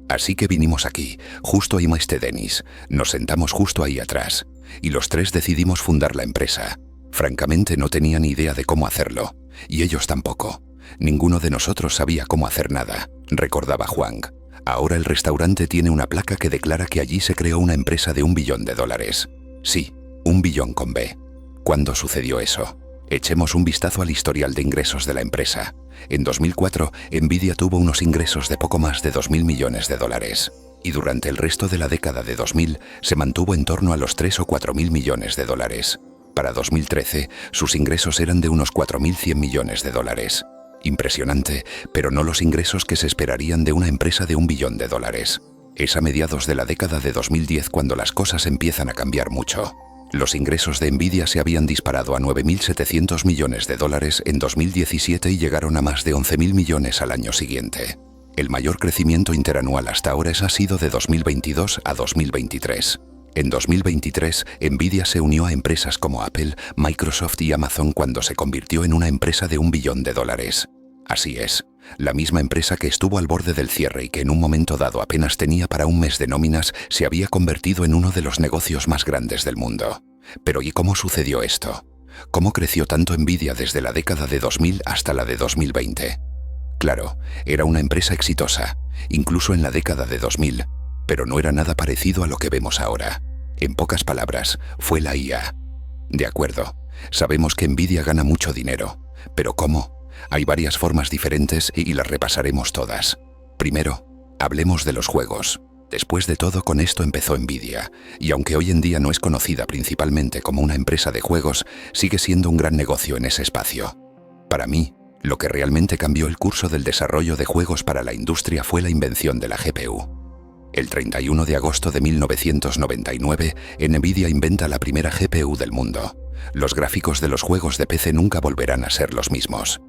Así que vinimos aquí, justo ahí este Denny's, nos sentamos justo ahí atrás, y los 3 decidimos fundar la empresa. Francamente no tenía ni idea de cómo hacerlo, y ellos tampoco. Ninguno de nosotros sabía cómo hacer nada, recordaba Huang. Ahora el restaurante tiene una placa que declara que allí se creó una empresa de $1 billón. Sí, 1 billón con B. ¿Cuándo sucedió eso? Echemos un vistazo al historial de ingresos de la empresa. En 2004, NVIDIA tuvo unos ingresos de poco más de $2.000 millones. Y durante el resto de la década de 2000, se mantuvo en torno a los 3 o 4.000 millones de dólares. Para 2013, sus ingresos eran de unos $4.100 millones. Impresionante, pero no los ingresos que se esperarían de una empresa de $1 billón. Es a mediados de la década de 2010 cuando las cosas empiezan a cambiar mucho. Los ingresos de Nvidia se habían disparado a $9.700 millones en 2017 y llegaron a más de 11.000 millones al año siguiente. El mayor crecimiento interanual hasta ahora ha sido de 2022 a 2023. En 2023, Nvidia se unió a empresas como Apple, Microsoft y Amazon cuando se convirtió en una empresa de $1 billón. Así es, la misma empresa que estuvo al borde del cierre y que en un momento dado apenas tenía para un mes de nóminas, se había convertido en uno de los negocios más grandes del mundo. Pero ¿y cómo sucedió esto? ¿Cómo creció tanto Nvidia desde la década de 2000 hasta la de 2020? Claro, era una empresa exitosa, incluso en la década de 2000, pero no era nada parecido a lo que vemos ahora. En pocas palabras, fue la IA. De acuerdo, sabemos que Nvidia gana mucho dinero, pero ¿cómo? Hay varias formas diferentes y las repasaremos todas. Primero, hablemos de los juegos. Después de todo, con esto empezó Nvidia, y aunque hoy en día no es conocida principalmente como una empresa de juegos, sigue siendo un gran negocio en ese espacio. Para mí, lo que realmente cambió el curso del desarrollo de juegos para la industria fue la invención de la GPU. El 31 de agosto de 1999, Nvidia inventa la primera GPU del mundo. Los gráficos de los juegos de PC nunca volverán a ser los mismos.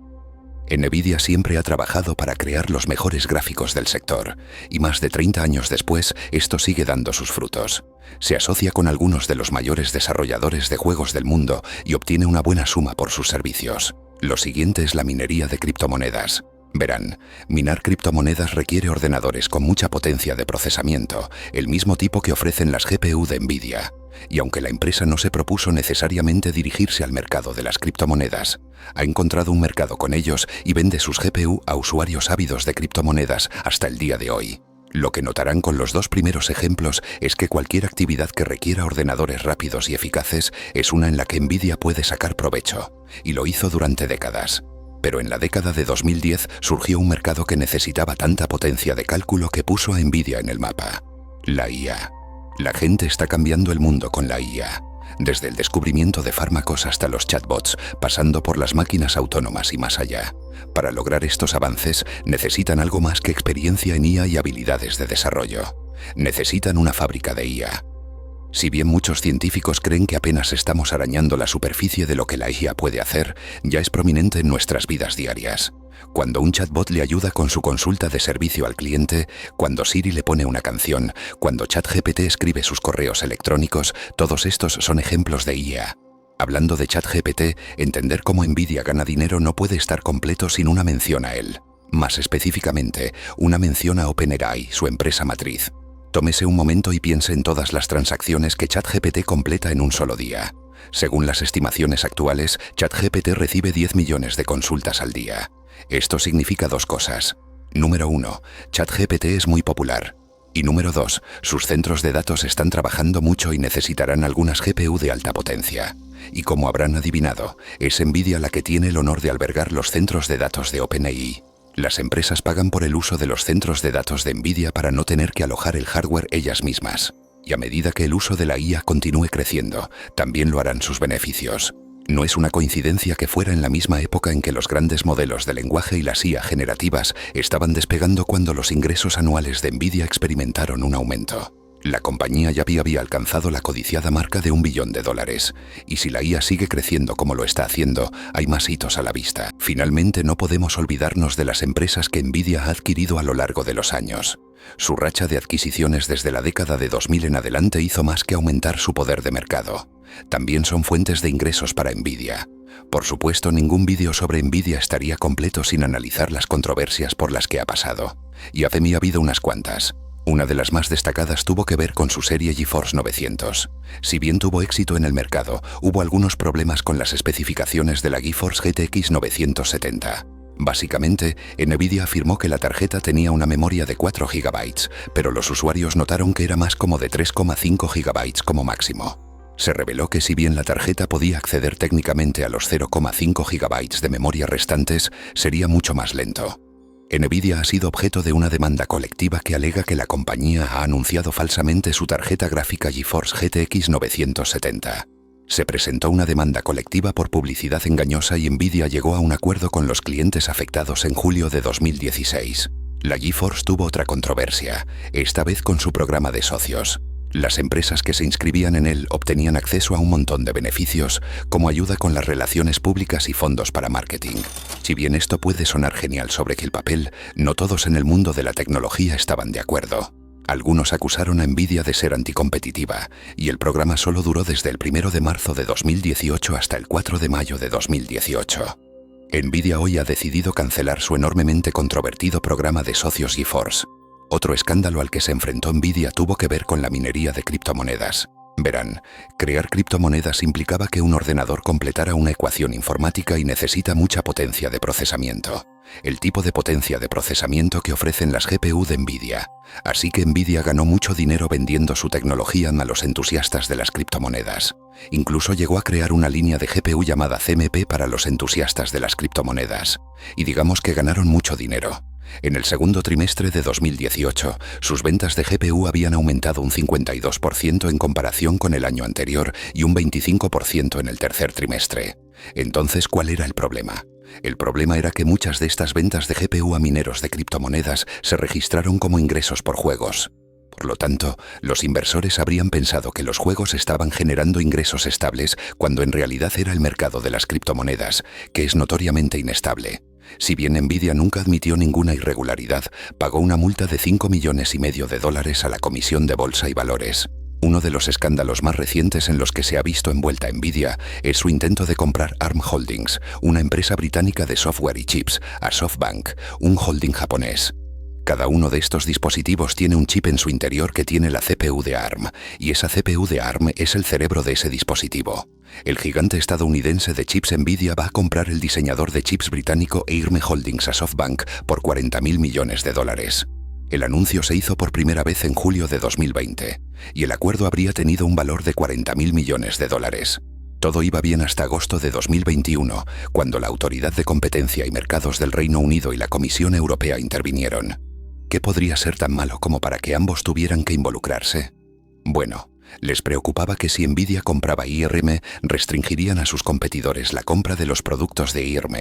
Nvidia siempre ha trabajado para crear los mejores gráficos del sector, y más de 30 años después, esto sigue dando sus frutos. Se asocia con algunos de los mayores desarrolladores de juegos del mundo y obtiene una buena suma por sus servicios. Lo siguiente es la minería de criptomonedas. Verán, minar criptomonedas requiere ordenadores con mucha potencia de procesamiento, el mismo tipo que ofrecen las GPU de Nvidia. Y aunque la empresa no se propuso necesariamente dirigirse al mercado de las criptomonedas, ha encontrado un mercado con ellos y vende sus GPU a usuarios ávidos de criptomonedas hasta el día de hoy. Lo que notarán con los dos primeros ejemplos es que cualquier actividad que requiera ordenadores rápidos y eficaces es una en la que Nvidia puede sacar provecho, y lo hizo durante décadas. Pero en la década de 2010 surgió un mercado que necesitaba tanta potencia de cálculo que puso a Nvidia en el mapa: la IA. La gente está cambiando el mundo con la IA, desde el descubrimiento de fármacos hasta los chatbots, pasando por las máquinas autónomas y más allá. Para lograr estos avances, necesitan algo más que experiencia en IA y habilidades de desarrollo. Necesitan una fábrica de IA. Si bien muchos científicos creen que apenas estamos arañando la superficie de lo que la IA puede hacer, ya es prominente en nuestras vidas diarias. Cuando un chatbot le ayuda con su consulta de servicio al cliente, cuando Siri le pone una canción, cuando ChatGPT escribe sus correos electrónicos, todos estos son ejemplos de IA. Hablando de ChatGPT, entender cómo Nvidia gana dinero no puede estar completo sin una mención a él. Más específicamente, una mención a OpenAI, su empresa matriz. Tómese un momento y piense en todas las transacciones que ChatGPT completa en un solo día. Según las estimaciones actuales, ChatGPT recibe 10 millones de consultas al día. Esto significa dos cosas. Número 1, ChatGPT es muy popular. Y número 2, sus centros de datos están trabajando mucho y necesitarán algunas GPU de alta potencia. Y como habrán adivinado, es Nvidia la que tiene el honor de albergar los centros de datos de OpenAI. Las empresas pagan por el uso de los centros de datos de Nvidia para no tener que alojar el hardware ellas mismas. Y a medida que el uso de la IA continúe creciendo, también lo harán sus beneficios. No es una coincidencia que fuera en la misma época en que los grandes modelos de lenguaje y las IA generativas estaban despegando cuando los ingresos anuales de Nvidia experimentaron un aumento. La compañía ya había alcanzado la codiciada marca de $1 billón, y si la IA sigue creciendo como lo está haciendo, hay más hitos a la vista. Finalmente, no podemos olvidarnos de las empresas que Nvidia ha adquirido a lo largo de los años. Su racha de adquisiciones desde la década de 2000 en adelante hizo más que aumentar su poder de mercado. También son fuentes de ingresos para Nvidia. Por supuesto, ningún vídeo sobre Nvidia estaría completo sin analizar las controversias por las que ha pasado. Y a mí ha habido unas cuantas. Una de las más destacadas tuvo que ver con su serie GeForce 900. Si bien tuvo éxito en el mercado, hubo algunos problemas con las especificaciones de la GeForce GTX 970. Básicamente, Nvidia afirmó que la tarjeta tenía una memoria de 4 GB, pero los usuarios notaron que era más como de 3,5 GB como máximo. Se reveló que si bien la tarjeta podía acceder técnicamente a los 0,5 GB de memoria restantes, sería mucho más lento. Nvidia ha sido objeto de una demanda colectiva que alega que la compañía ha anunciado falsamente su tarjeta gráfica GeForce GTX 970. Se presentó una demanda colectiva por publicidad engañosa y Nvidia llegó a un acuerdo con los clientes afectados en julio de 2016. La GeForce tuvo otra controversia, esta vez con su programa de socios. Las empresas que se inscribían en él obtenían acceso a un montón de beneficios, como ayuda con las relaciones públicas y fondos para marketing. Si bien esto puede sonar genial sobre el papel, no todos en el mundo de la tecnología estaban de acuerdo. Algunos acusaron a Nvidia de ser anticompetitiva, y el programa solo duró desde el 1 de marzo de 2018 hasta el 4 de mayo de 2018. Nvidia hoy ha decidido cancelar su enormemente controvertido programa de socios GeForce. Otro escándalo al que se enfrentó Nvidia tuvo que ver con la minería de criptomonedas. Verán, crear criptomonedas implicaba que un ordenador completara una ecuación informática y necesita mucha potencia de procesamiento. El tipo de potencia de procesamiento que ofrecen las GPU de Nvidia. Así que Nvidia ganó mucho dinero vendiendo su tecnología a los entusiastas de las criptomonedas. Incluso llegó a crear una línea de GPU llamada CMP para los entusiastas de las criptomonedas. Y digamos que ganaron mucho dinero. En el segundo trimestre de 2018, sus ventas de GPU habían aumentado un 52% en comparación con el año anterior y un 25% en el tercer trimestre. Entonces, ¿cuál era el problema? El problema era que muchas de estas ventas de GPU a mineros de criptomonedas se registraron como ingresos por juegos. Por lo tanto, los inversores habrían pensado que los juegos estaban generando ingresos estables cuando en realidad era el mercado de las criptomonedas, que es notoriamente inestable. Si bien Nvidia nunca admitió ninguna irregularidad, pagó una multa de $5,5 millones a la Comisión de Bolsa y Valores. Uno de los escándalos más recientes en los que se ha visto envuelta Nvidia es su intento de comprar ARM Holdings, una empresa británica de software y chips, a SoftBank, un holding japonés. Cada uno de estos dispositivos tiene un chip en su interior que tiene la CPU de ARM, y esa CPU de ARM es el cerebro de ese dispositivo. El gigante estadounidense de chips Nvidia va a comprar el diseñador de chips británico ARM Holdings a SoftBank por $40,000 millones. El anuncio se hizo por primera vez en julio de 2020, y el acuerdo habría tenido un valor de $40,000 millones. Todo iba bien hasta agosto de 2021, cuando la Autoridad de Competencia y Mercados del Reino Unido y la Comisión Europea intervinieron. ¿Qué podría ser tan malo como para que ambos tuvieran que involucrarse? Bueno, les preocupaba que si Nvidia compraba ARM, restringirían a sus competidores la compra de los productos de ARM.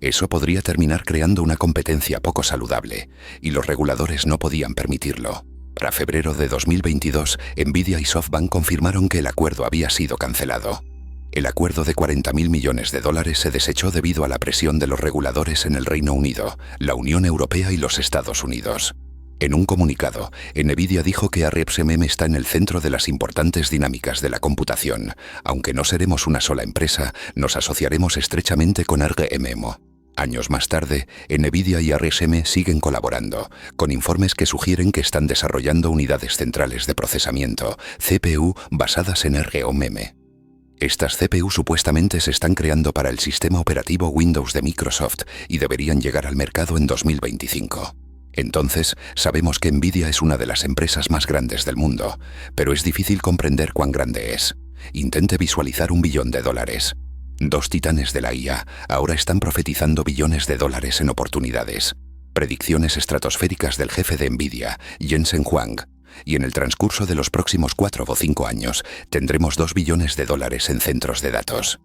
Eso podría terminar creando una competencia poco saludable, y los reguladores no podían permitirlo. Para febrero de 2022, Nvidia y SoftBank confirmaron que el acuerdo había sido cancelado. El acuerdo de $40,000 millones se desechó debido a la presión de los reguladores en el Reino Unido, la Unión Europea y los Estados Unidos. En un comunicado, Nvidia dijo que ARM está en el centro de las importantes dinámicas de la computación. Aunque no seremos una sola empresa, nos asociaremos estrechamente con ARM. Años más tarde, Nvidia y ARM siguen colaborando, con informes que sugieren que están desarrollando unidades centrales de procesamiento, CPU, basadas en ARM. Estas CPU supuestamente se están creando para el sistema operativo Windows de Microsoft y deberían llegar al mercado en 2025. Entonces, sabemos que Nvidia es una de las empresas más grandes del mundo, pero es difícil comprender cuán grande es. Intente visualizar $1 billón. Dos titanes de la IA ahora están profetizando $billones en oportunidades. Predicciones estratosféricas del jefe de Nvidia, Jensen Huang. Y en el transcurso de los próximos 4 o 5 años tendremos $2 billones en centros de datos.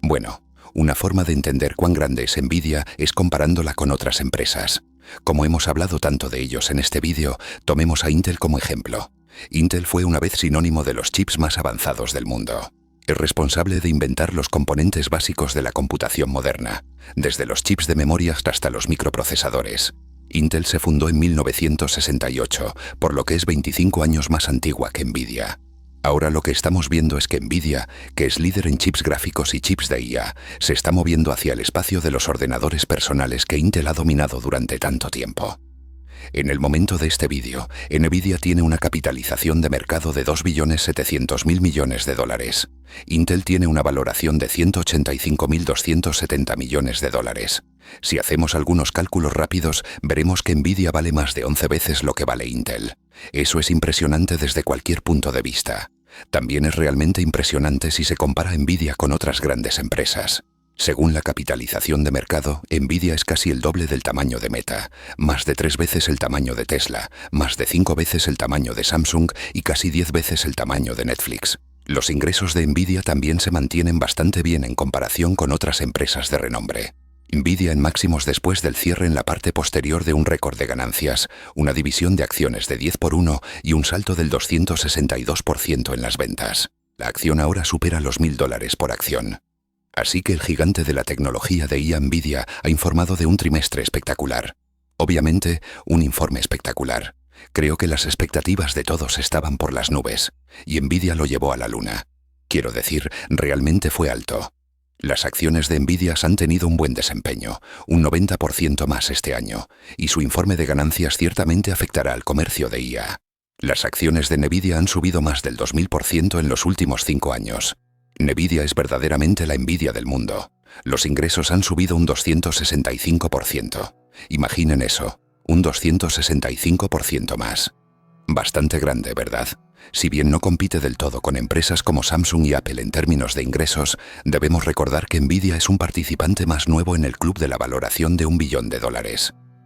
Bueno, una forma de entender cuán grande es Nvidia es comparándola con otras empresas. Como hemos hablado tanto de ellos en este vídeo, tomemos a Intel como ejemplo. Intel fue una vez sinónimo de los chips más avanzados del mundo. Es responsable de inventar los componentes básicos de la computación moderna, desde los chips de memoria hasta los microprocesadores. Intel se fundó en 1968, por lo que es 25 años más antigua que Nvidia. Ahora lo que estamos viendo es que Nvidia, que es líder en chips gráficos y chips de IA, se está moviendo hacia el espacio de los ordenadores personales que Intel ha dominado durante tanto tiempo. En el momento de este vídeo, Nvidia tiene una capitalización de mercado de $2,7 millones. Intel tiene una valoración de $185,270 millones. Si hacemos algunos cálculos rápidos, veremos que Nvidia vale más de 11 veces lo que vale Intel. Eso es impresionante desde cualquier punto de vista. También es realmente impresionante si se compara Nvidia con otras grandes empresas. Según la capitalización de mercado, Nvidia es casi el doble del tamaño de Meta, más de 3 veces el tamaño de Tesla, más de 5 veces el tamaño de Samsung y casi 10 veces el tamaño de Netflix. Los ingresos de Nvidia también se mantienen bastante bien en comparación con otras empresas de renombre. Nvidia en máximos después del cierre en la parte posterior de un récord de ganancias, una división de acciones de 10x1 y un salto del 262% en las ventas. La acción ahora supera los $1.000 por acción. Así que el gigante de la tecnología de IA Nvidia ha informado de un trimestre espectacular. Obviamente, un informe espectacular. Creo que las expectativas de todos estaban por las nubes, y Nvidia lo llevó a la luna. Quiero decir, realmente fue alto. Las acciones de Nvidia han tenido un buen desempeño, un 90% más este año, y su informe de ganancias ciertamente afectará al comercio de IA. Las acciones de Nvidia han subido más del 2000% en los últimos 5 años. Nvidia es verdaderamente la Nvidia del mundo. Los ingresos han subido un 265%. Imaginen eso, un 265% más. Bastante grande, ¿verdad? Si bien no compite del todo con empresas como Samsung y Apple en términos de ingresos, debemos recordar que Nvidia es un participante más nuevo en el club de la valoración de $1 billón.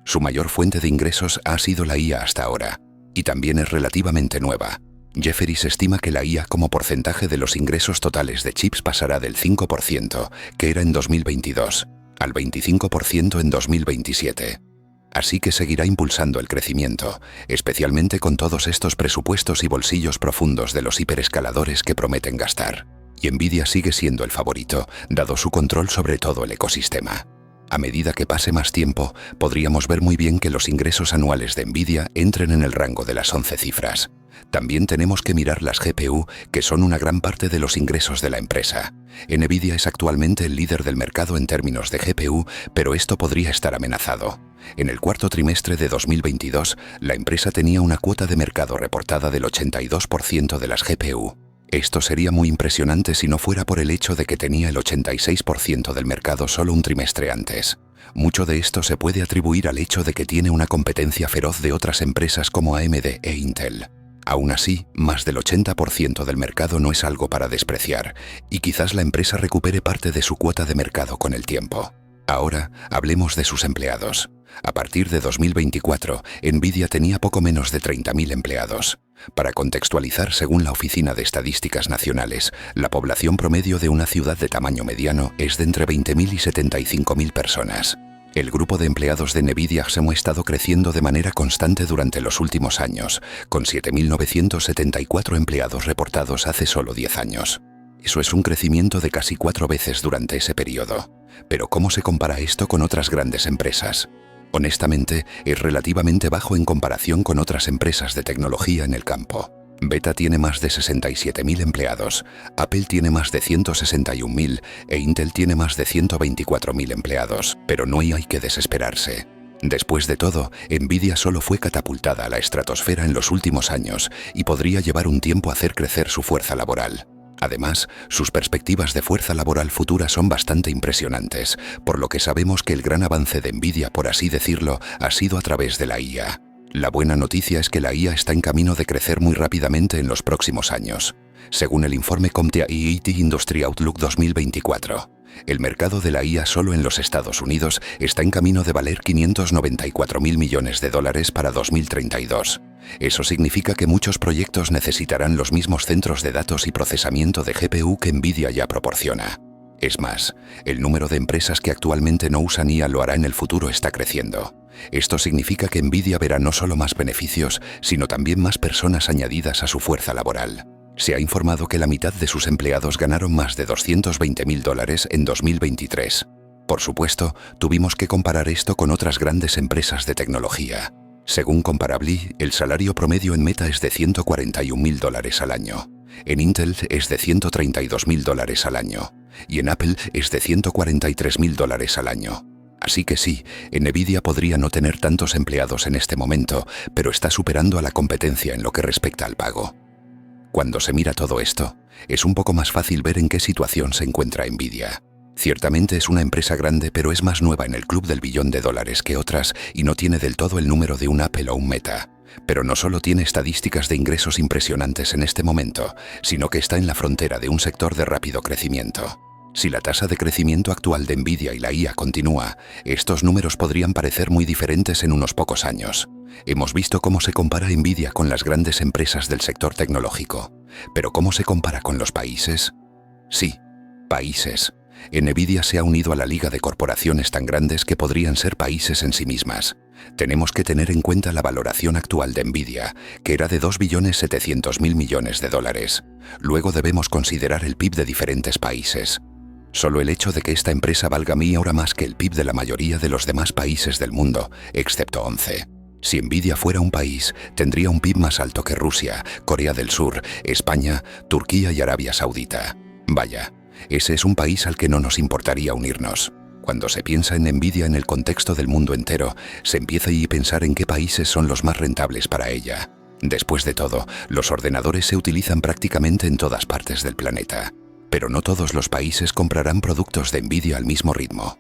Su mayor fuente de ingresos ha sido la IA hasta ahora, y también es relativamente nueva. Jefferies estima que la IA como porcentaje de los ingresos totales de chips pasará del 5%, que era en 2022, al 25% en 2027. Así que seguirá impulsando el crecimiento, especialmente con todos estos presupuestos y bolsillos profundos de los hiperescaladores que prometen gastar. Y Nvidia sigue siendo el favorito, dado su control sobre todo el ecosistema. A medida que pase más tiempo, podríamos ver muy bien que los ingresos anuales de Nvidia entren en el rango de las 11 cifras. También tenemos que mirar las GPU, que son una gran parte de los ingresos de la empresa. Nvidia es actualmente el líder del mercado en términos de GPU, pero esto podría estar amenazado. En el cuarto trimestre de 2022, la empresa tenía una cuota de mercado reportada del 82% de las GPU. Esto sería muy impresionante si no fuera por el hecho de que tenía el 86% del mercado solo un trimestre antes. Mucho de esto se puede atribuir al hecho de que tiene una competencia feroz de otras empresas como AMD e Intel. Aún así, más del 80% del mercado no es algo para despreciar, y quizás la empresa recupere parte de su cuota de mercado con el tiempo. Ahora, hablemos de sus empleados. A partir de 2024, Nvidia tenía poco menos de 30.000 empleados. Para contextualizar, según la Oficina de Estadísticas Nacionales, la población promedio de una ciudad de tamaño mediano es de entre 20.000 y 75.000 personas. El grupo de empleados de Nvidia se ha estado creciendo de manera constante durante los últimos años, con 7.974 empleados reportados hace solo 10 años. Eso es un crecimiento de casi 4 veces durante ese periodo. Pero ¿cómo se compara esto con otras grandes empresas? Honestamente, es relativamente bajo en comparación con otras empresas de tecnología en el campo. Beta tiene más de 67.000 empleados, Apple tiene más de 161.000 e Intel tiene más de 124.000 empleados, pero no hay que desesperarse. Después de todo, Nvidia solo fue catapultada a la estratosfera en los últimos años y podría llevar un tiempo hacer crecer su fuerza laboral. Además, sus perspectivas de fuerza laboral futura son bastante impresionantes, por lo que sabemos que el gran avance de Nvidia, por así decirlo, ha sido a través de la IA. La buena noticia es que la IA está en camino de crecer muy rápidamente en los próximos años. Según el informe CompTIA IIT Industry Outlook 2024, el mercado de la IA solo en los Estados Unidos está en camino de valer $594.000 millones para 2032. Eso significa que muchos proyectos necesitarán los mismos centros de datos y procesamiento de GPU que Nvidia ya proporciona. Es más, el número de empresas que actualmente no usan IA lo hará en el futuro está creciendo. Esto significa que Nvidia verá no solo más beneficios, sino también más personas añadidas a su fuerza laboral. Se ha informado que la mitad de sus empleados ganaron más de $220.000 en 2023. Por supuesto, tuvimos que comparar esto con otras grandes empresas de tecnología. Según Comparably, el salario promedio en Meta es de $141.000 al año. En Intel es de $132.000 al año. Y en Apple es de $143.000 al año. Así que sí, Nvidia podría no tener tantos empleados en este momento, pero está superando a la competencia en lo que respecta al pago. Cuando se mira todo esto, es un poco más fácil ver en qué situación se encuentra Nvidia. Ciertamente es una empresa grande, pero es más nueva en el club del $1 billón que otras y no tiene del todo el número de un Apple o un Meta. Pero no solo tiene estadísticas de ingresos impresionantes en este momento, sino que está en la frontera de un sector de rápido crecimiento. Si la tasa de crecimiento actual de Nvidia y la IA continúa, estos números podrían parecer muy diferentes en unos pocos años. Hemos visto cómo se compara Nvidia con las grandes empresas del sector tecnológico. ¿Pero cómo se compara con los países? Sí, países. Nvidia se ha unido a la liga de corporaciones tan grandes que podrían ser países en sí mismas. Tenemos que tener en cuenta la valoración actual de Nvidia, que era de 2.700.000 millones de dólares. Luego debemos considerar el PIB de diferentes países. Solo el hecho de que esta empresa valga 1000 ahora más que el PIB de la mayoría de los demás países del mundo, excepto 11. Si Nvidia fuera un país, tendría un PIB más alto que Rusia, Corea del Sur, España, Turquía y Arabia Saudita. Vaya, ese es un país al que no nos importaría unirnos. Cuando se piensa en Nvidia en el contexto del mundo entero, se empieza a pensar en qué países son los más rentables para ella. Después de todo, los ordenadores se utilizan prácticamente en todas partes del planeta. Pero no todos los países comprarán productos de Nvidia al mismo ritmo.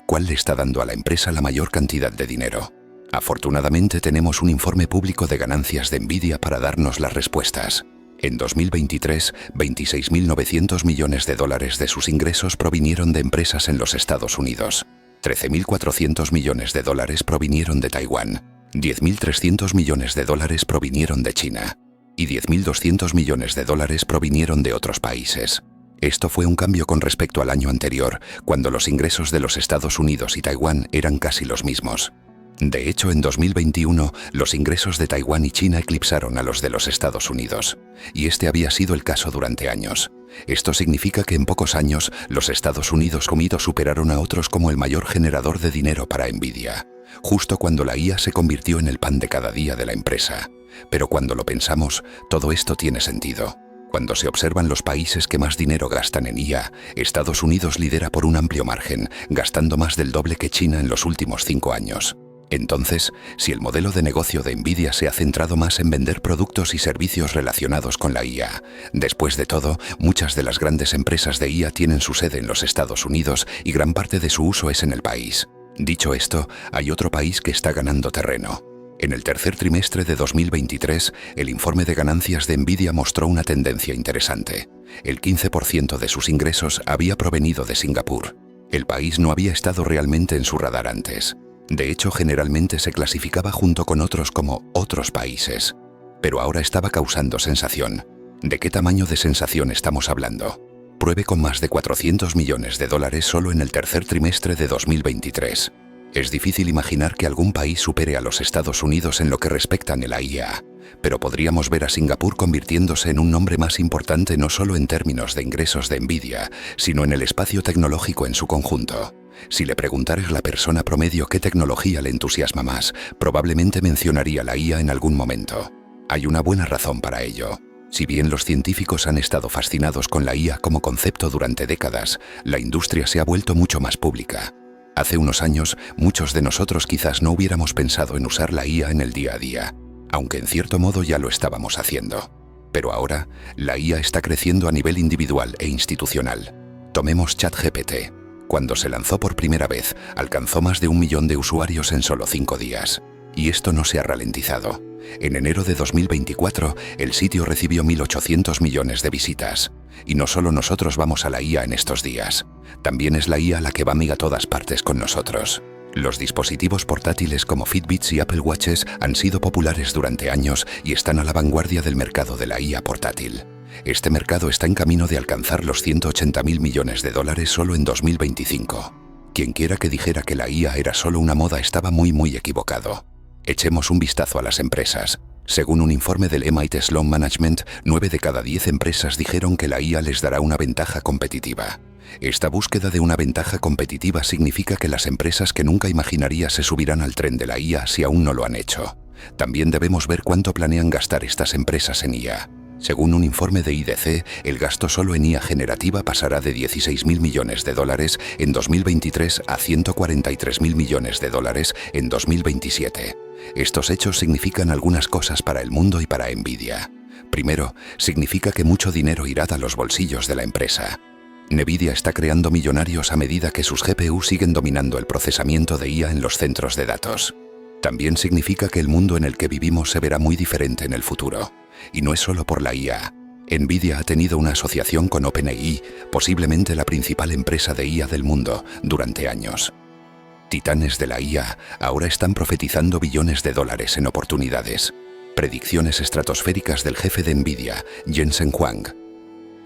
¿Cuál le está dando a la empresa la mayor cantidad de dinero? Afortunadamente tenemos un informe público de ganancias de Nvidia para darnos las respuestas. En 2023, 26.900 millones de dólares de sus ingresos provinieron de empresas en los Estados Unidos. 13.400 millones de dólares provinieron de Taiwán. 10.300 millones de dólares provinieron de China. Y 10.200 millones de dólares provinieron de otros países. Esto fue un cambio con respecto al año anterior, cuando los ingresos de los Estados Unidos y Taiwán eran casi los mismos. De hecho, en 2021, los ingresos de Taiwán y China eclipsaron a los de los Estados Unidos. Y este había sido el caso durante años. Esto significa que en pocos años, los Estados Unidos superaron a otros como el mayor generador de dinero para Nvidia. Justo cuando la IA se convirtió en el pan de cada día de la empresa. Pero cuando lo pensamos, todo esto tiene sentido. Cuando se observan los países que más dinero gastan en IA, Estados Unidos lidera por un amplio margen, gastando más del doble que China en los últimos 5 años. Entonces, si el modelo de negocio de Nvidia se ha centrado más en vender productos y servicios relacionados con la IA, después de todo, muchas de las grandes empresas de IA tienen su sede en los Estados Unidos y gran parte de su uso es en el país. Dicho esto, hay otro país que está ganando terreno. En el tercer trimestre de 2023, el informe de ganancias de Nvidia mostró una tendencia interesante. El 15% de sus ingresos había provenido de Singapur. El país no había estado realmente en su radar antes. De hecho, generalmente se clasificaba junto con otros como otros países. Pero ahora estaba causando sensación. ¿De qué tamaño de sensación estamos hablando? Pruebe con más de 400 millones de dólares solo en el tercer trimestre de 2023. Es difícil imaginar que algún país supere a los Estados Unidos en lo que respecta a la IA, pero podríamos ver a Singapur convirtiéndose en un nombre más importante no solo en términos de ingresos de Nvidia, sino en el espacio tecnológico en su conjunto. Si le preguntaras a la persona promedio qué tecnología le entusiasma más, probablemente mencionaría la IA en algún momento. Hay una buena razón para ello. Si bien los científicos han estado fascinados con la IA como concepto durante décadas, la industria se ha vuelto mucho más pública. Hace unos años, muchos de nosotros quizás no hubiéramos pensado en usar la IA en el día a día, aunque en cierto modo ya lo estábamos haciendo. Pero ahora, la IA está creciendo a nivel individual e institucional. Tomemos ChatGPT. Cuando se lanzó por primera vez, alcanzó más de 1 millón de usuarios en solo 5 días. Y esto no se ha ralentizado. En enero de 2024, el sitio recibió 1.800 millones de visitas. Y no solo nosotros vamos a la IA en estos días. También es la IA la que va a todas partes con nosotros. Los dispositivos portátiles como Fitbits y Apple Watches han sido populares durante años y están a la vanguardia del mercado de la IA portátil. Este mercado está en camino de alcanzar los 180.000 millones de dólares solo en 2025. Quien quiera que dijera que la IA era solo una moda estaba muy equivocado. Echemos un vistazo a las empresas. Según un informe del MIT Sloan Management, 9 de cada 10 empresas dijeron que la IA les dará una ventaja competitiva. Esta búsqueda de una ventaja competitiva significa que las empresas que nunca imaginaría se subirán al tren de la IA si aún no lo han hecho. También debemos ver cuánto planean gastar estas empresas en IA. Según un informe de IDC, el gasto solo en IA generativa pasará de 16.000 millones de dólares en 2023 a 143.000 millones de dólares en 2027. Estos hechos significan algunas cosas para el mundo y para Nvidia. Primero, significa que mucho dinero irá a los bolsillos de la empresa. Nvidia está creando millonarios a medida que sus GPU siguen dominando el procesamiento de IA en los centros de datos. También significa que el mundo en el que vivimos se verá muy diferente en el futuro. Y no es solo por la IA. Nvidia ha tenido una asociación con OpenAI, posiblemente la principal empresa de IA del mundo, durante años. Titanes de la IA ahora están profetizando billones de dólares en oportunidades. Predicciones estratosféricas del jefe de Nvidia, Jensen Huang.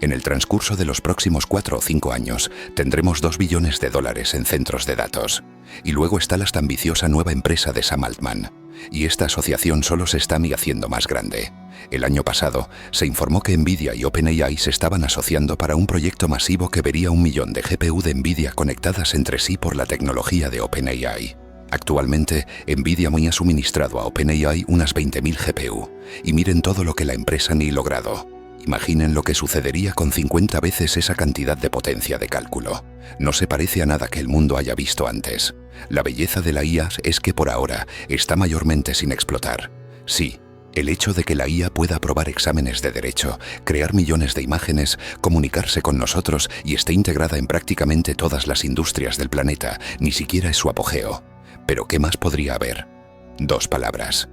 En el transcurso de los próximos 4 o 5 años, tendremos 2 billones de dólares en centros de datos. Y luego está la hasta ambiciosa nueva empresa de Sam Altman. Y esta asociación solo se está haciendo más grande. El año pasado, se informó que Nvidia y OpenAI se estaban asociando para un proyecto masivo que vería 1 millón de GPU de Nvidia conectadas entre sí por la tecnología de OpenAI. Actualmente, Nvidia ha suministrado a OpenAI unas 20.000 GPU. Y miren todo lo que la empresa ni logrado. Imaginen lo que sucedería con 50 veces esa cantidad de potencia de cálculo. No se parece a nada que el mundo haya visto antes. La belleza de la IA es que por ahora está mayormente sin explotar. Sí, el hecho de que la IA pueda aprobar exámenes de derecho, crear millones de imágenes, comunicarse con nosotros y esté integrada en prácticamente todas las industrias del planeta, ni siquiera es su apogeo. Pero ¿qué más podría haber? 2 palabras.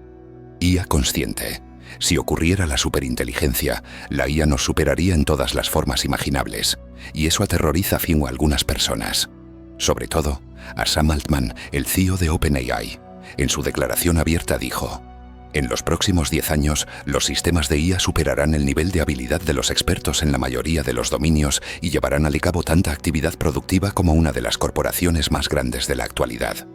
IA consciente. Si ocurriera la superinteligencia, la IA nos superaría en todas las formas imaginables, y eso aterroriza a algunas personas. Sobre todo, a Sam Altman, el CEO de OpenAI. En su declaración abierta dijo: en los próximos 10 años, los sistemas de IA superarán el nivel de habilidad de los expertos en la mayoría de los dominios y llevarán a cabo tanta actividad productiva como una de las corporaciones más grandes de la actualidad.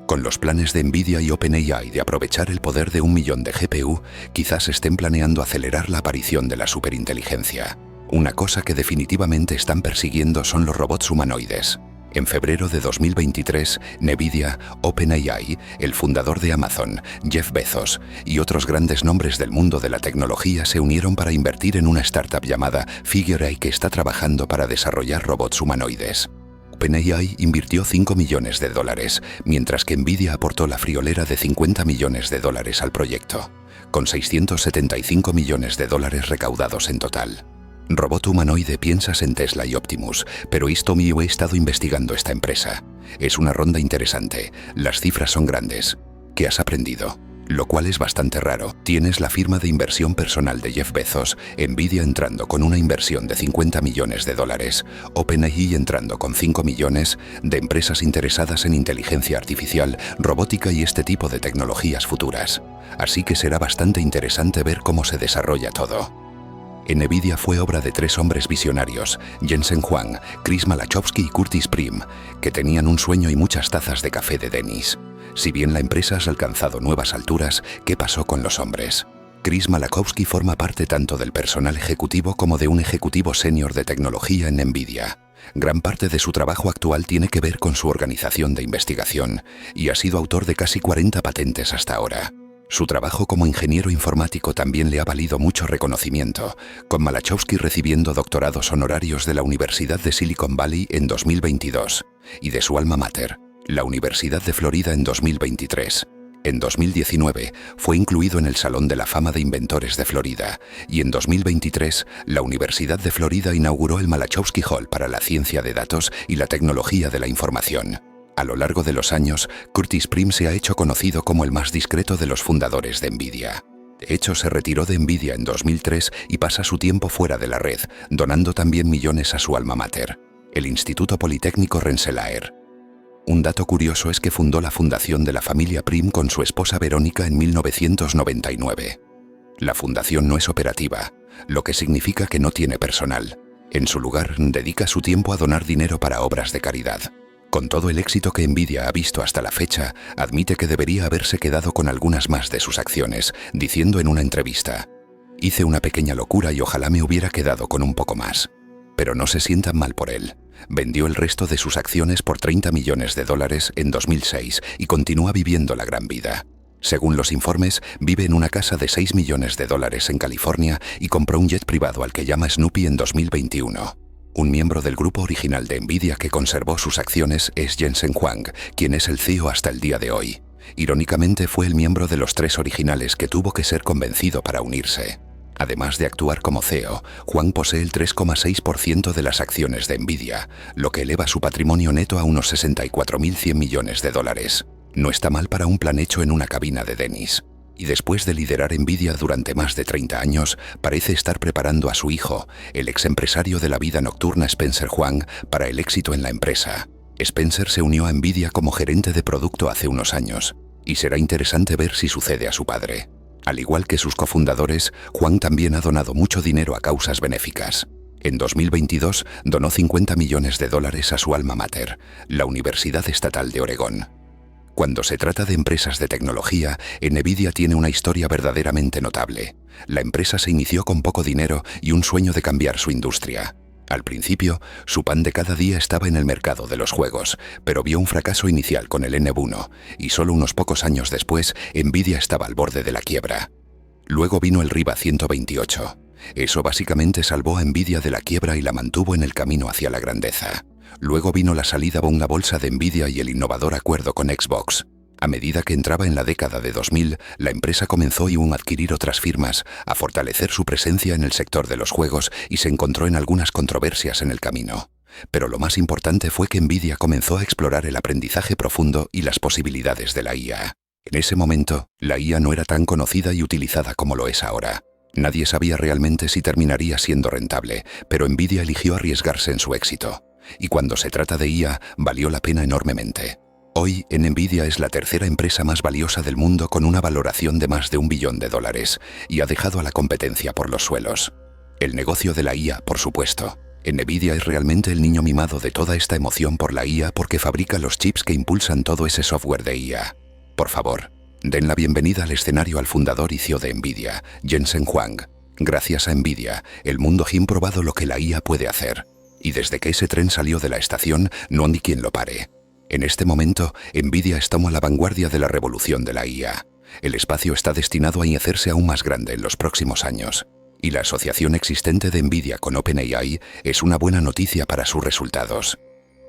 Con los planes de Nvidia y OpenAI de aprovechar el poder de 1 millón de GPU, quizás estén planeando acelerar la aparición de la superinteligencia. Una cosa que definitivamente están persiguiendo son los robots humanoides. En febrero de 2023, Nvidia, OpenAI, el fundador de Amazon, Jeff Bezos, y otros grandes nombres del mundo de la tecnología se unieron para invertir en una startup llamada Figure AI que está trabajando para desarrollar robots humanoides. OpenAI invirtió 5 millones de dólares, mientras que Nvidia aportó la friolera de 50 millones de dólares al proyecto, con 675 millones de dólares recaudados en total. Robot humanoide, piensas en Tesla y Optimus, pero he estado investigando esta empresa. Es una ronda interesante, las cifras son grandes. ¿Qué has aprendido? Lo cual es bastante raro. Tienes la firma de inversión personal de Jeff Bezos, Nvidia entrando con una inversión de 50 millones de dólares, OpenAI entrando con 5 millones, de empresas interesadas en inteligencia artificial, robótica y este tipo de tecnologías futuras. Así que será bastante interesante ver cómo se desarrolla todo. Nvidia fue obra de 3 hombres visionarios, Jensen Huang, Chris Malachowski y Curtis Prim, que tenían un sueño y muchas tazas de café de Dennis. Si bien la empresa ha alcanzado nuevas alturas, ¿qué pasó con los hombres? Chris Malachowski forma parte tanto del personal ejecutivo como de un ejecutivo senior de tecnología en Nvidia. Gran parte de su trabajo actual tiene que ver con su organización de investigación y ha sido autor de casi 40 patentes hasta ahora. Su trabajo como ingeniero informático también le ha valido mucho reconocimiento, con Malachowski recibiendo doctorados honorarios de la Universidad de Silicon Valley en 2022 y de su alma mater, la Universidad de Florida, en 2023. En 2019 fue incluido en el Salón de la Fama de Inventores de Florida y en 2023 la Universidad de Florida inauguró el Malachowski Hall para la ciencia de datos y la tecnología de la información. A lo largo de los años, Curtis Prim se ha hecho conocido como el más discreto de los fundadores de Nvidia. De hecho, se retiró de Nvidia en 2003 y pasa su tiempo fuera de la red, donando también millones a su alma mater, el Instituto Politécnico Rensselaer. Un dato curioso es que fundó la fundación de la familia Prim con su esposa Verónica en 1999. La fundación no es operativa, lo que significa que no tiene personal. En su lugar, dedica su tiempo a donar dinero para obras de caridad. Con todo el éxito que Nvidia ha visto hasta la fecha, admite que debería haberse quedado con algunas más de sus acciones, diciendo en una entrevista: «Hice una pequeña locura y ojalá me hubiera quedado con un poco más». Pero no se sientan mal por él. Vendió el resto de sus acciones por 30 millones de dólares en 2006 y continúa viviendo la gran vida. Según los informes, vive en una casa de 6 millones de dólares en California y compró un jet privado al que llama Snoopy en 2021. Un miembro del grupo original de Nvidia que conservó sus acciones es Jensen Huang, quien es el CEO hasta el día de hoy. Irónicamente, fue el miembro de los 3 originales que tuvo que ser convencido para unirse. Además de actuar como CEO, Huang posee el 3,6% de las acciones de Nvidia, lo que eleva su patrimonio neto a unos 64.100 millones de dólares. No está mal para un plan hecho en una cabina de Dennis. Y después de liderar Nvidia durante más de 30 años, parece estar preparando a su hijo, el ex empresario de la vida nocturna Spencer Huang, para el éxito en la empresa. Spencer se unió a Nvidia como gerente de producto hace unos años, y será interesante ver si sucede a su padre. Al igual que sus cofundadores, Huang también ha donado mucho dinero a causas benéficas. En 2022 donó $50 millones a su alma mater, la Universidad Estatal de Oregón. Cuando se trata de empresas de tecnología, Nvidia tiene una historia verdaderamente notable. La empresa se inició con poco dinero y un sueño de cambiar su industria. Al principio, su pan de cada día estaba en el mercado de los juegos, pero vio un fracaso inicial con el N1, y solo unos pocos años después, Nvidia estaba al borde de la quiebra. Luego vino el RIBA 128. Eso básicamente salvó a Nvidia de la quiebra y la mantuvo en el camino hacia la grandeza. Luego vino la salida a la bolsa de Nvidia y el innovador acuerdo con Xbox. A medida que entraba en la década de 2000, la empresa comenzó a adquirir otras firmas, a fortalecer su presencia en el sector de los juegos y se encontró en algunas controversias en el camino. Pero lo más importante fue que Nvidia comenzó a explorar el aprendizaje profundo y las posibilidades de la IA. En ese momento, la IA no era tan conocida y utilizada como lo es ahora. Nadie sabía realmente si terminaría siendo rentable, pero Nvidia eligió arriesgarse en su éxito. Y cuando se trata de IA, valió la pena enormemente. Hoy, Nvidia es la tercera empresa más valiosa del mundo con una valoración de más de $1 billón y ha dejado a la competencia por los suelos. El negocio de la IA, por supuesto. Nvidia es realmente el niño mimado de toda esta emoción por la IA porque fabrica los chips que impulsan todo ese software de IA. Por favor, den la bienvenida al escenario al fundador y CEO de Nvidia, Jensen Huang. Gracias a Nvidia, el mundo ha probado lo que la IA puede hacer. Y desde que ese tren salió de la estación, no hay quien lo pare. En este momento, Nvidia está a la vanguardia de la revolución de la IA. El espacio está destinado a hacerse aún más grande en los próximos años. Y la asociación existente de Nvidia con OpenAI es una buena noticia para sus resultados.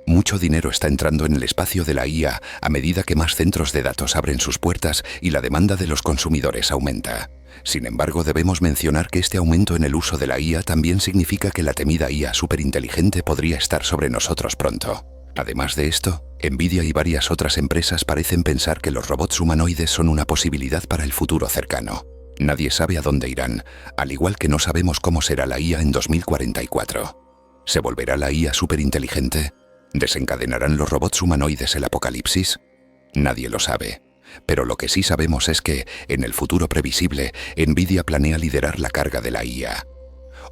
Mucho dinero está entrando en el espacio de la IA a medida que más centros de datos abren sus puertas y la demanda de los consumidores aumenta. Sin embargo, debemos mencionar que este aumento en el uso de la IA también significa que la temida IA superinteligente podría estar sobre nosotros pronto. Además de esto, Nvidia y varias otras empresas parecen pensar que los robots humanoides son una posibilidad para el futuro cercano. Nadie sabe a dónde irán, al igual que no sabemos cómo será la IA en 2044. ¿Se volverá la IA superinteligente? ¿Desencadenarán los robots humanoides el apocalipsis? Nadie lo sabe. Pero lo que sí sabemos es que, en el futuro previsible, Nvidia planea liderar la carga de la IA.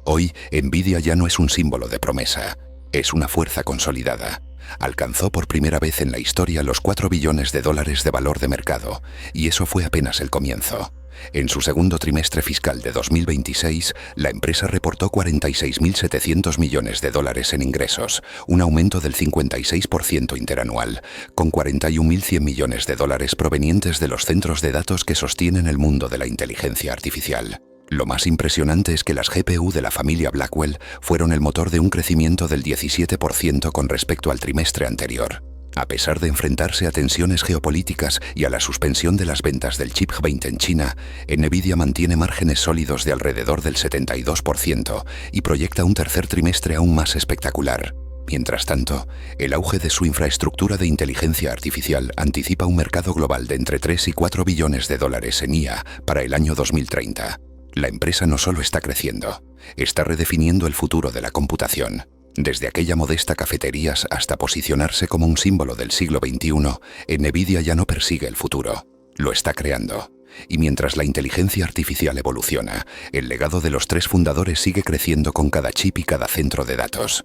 Hoy, Nvidia ya no es un símbolo de promesa, es una fuerza consolidada. Alcanzó por primera vez en la historia los $4 billones de valor de mercado, y eso fue apenas el comienzo. En su segundo trimestre fiscal de 2026, la empresa reportó $46.700 millones en ingresos, un aumento del 56% interanual, con $41.100 millones provenientes de los centros de datos que sostienen el mundo de la inteligencia artificial. Lo más impresionante es que las GPU de la familia Blackwell fueron el motor de un crecimiento del 17% con respecto al trimestre anterior. A pesar de enfrentarse a tensiones geopolíticas y a la suspensión de las ventas del chip 20 en China, Nvidia mantiene márgenes sólidos de alrededor del 72% y proyecta un tercer trimestre aún más espectacular. Mientras tanto, el auge de su infraestructura de inteligencia artificial anticipa un mercado global de entre 3 y 4 billones de dólares en IA para el año 2030. La empresa no solo está creciendo, está redefiniendo el futuro de la computación. Desde aquella modesta cafetería hasta posicionarse como un símbolo del siglo XXI, Nvidia ya no persigue el futuro, lo está creando. Y mientras la inteligencia artificial evoluciona, el legado de los tres fundadores sigue creciendo con cada chip y cada centro de datos.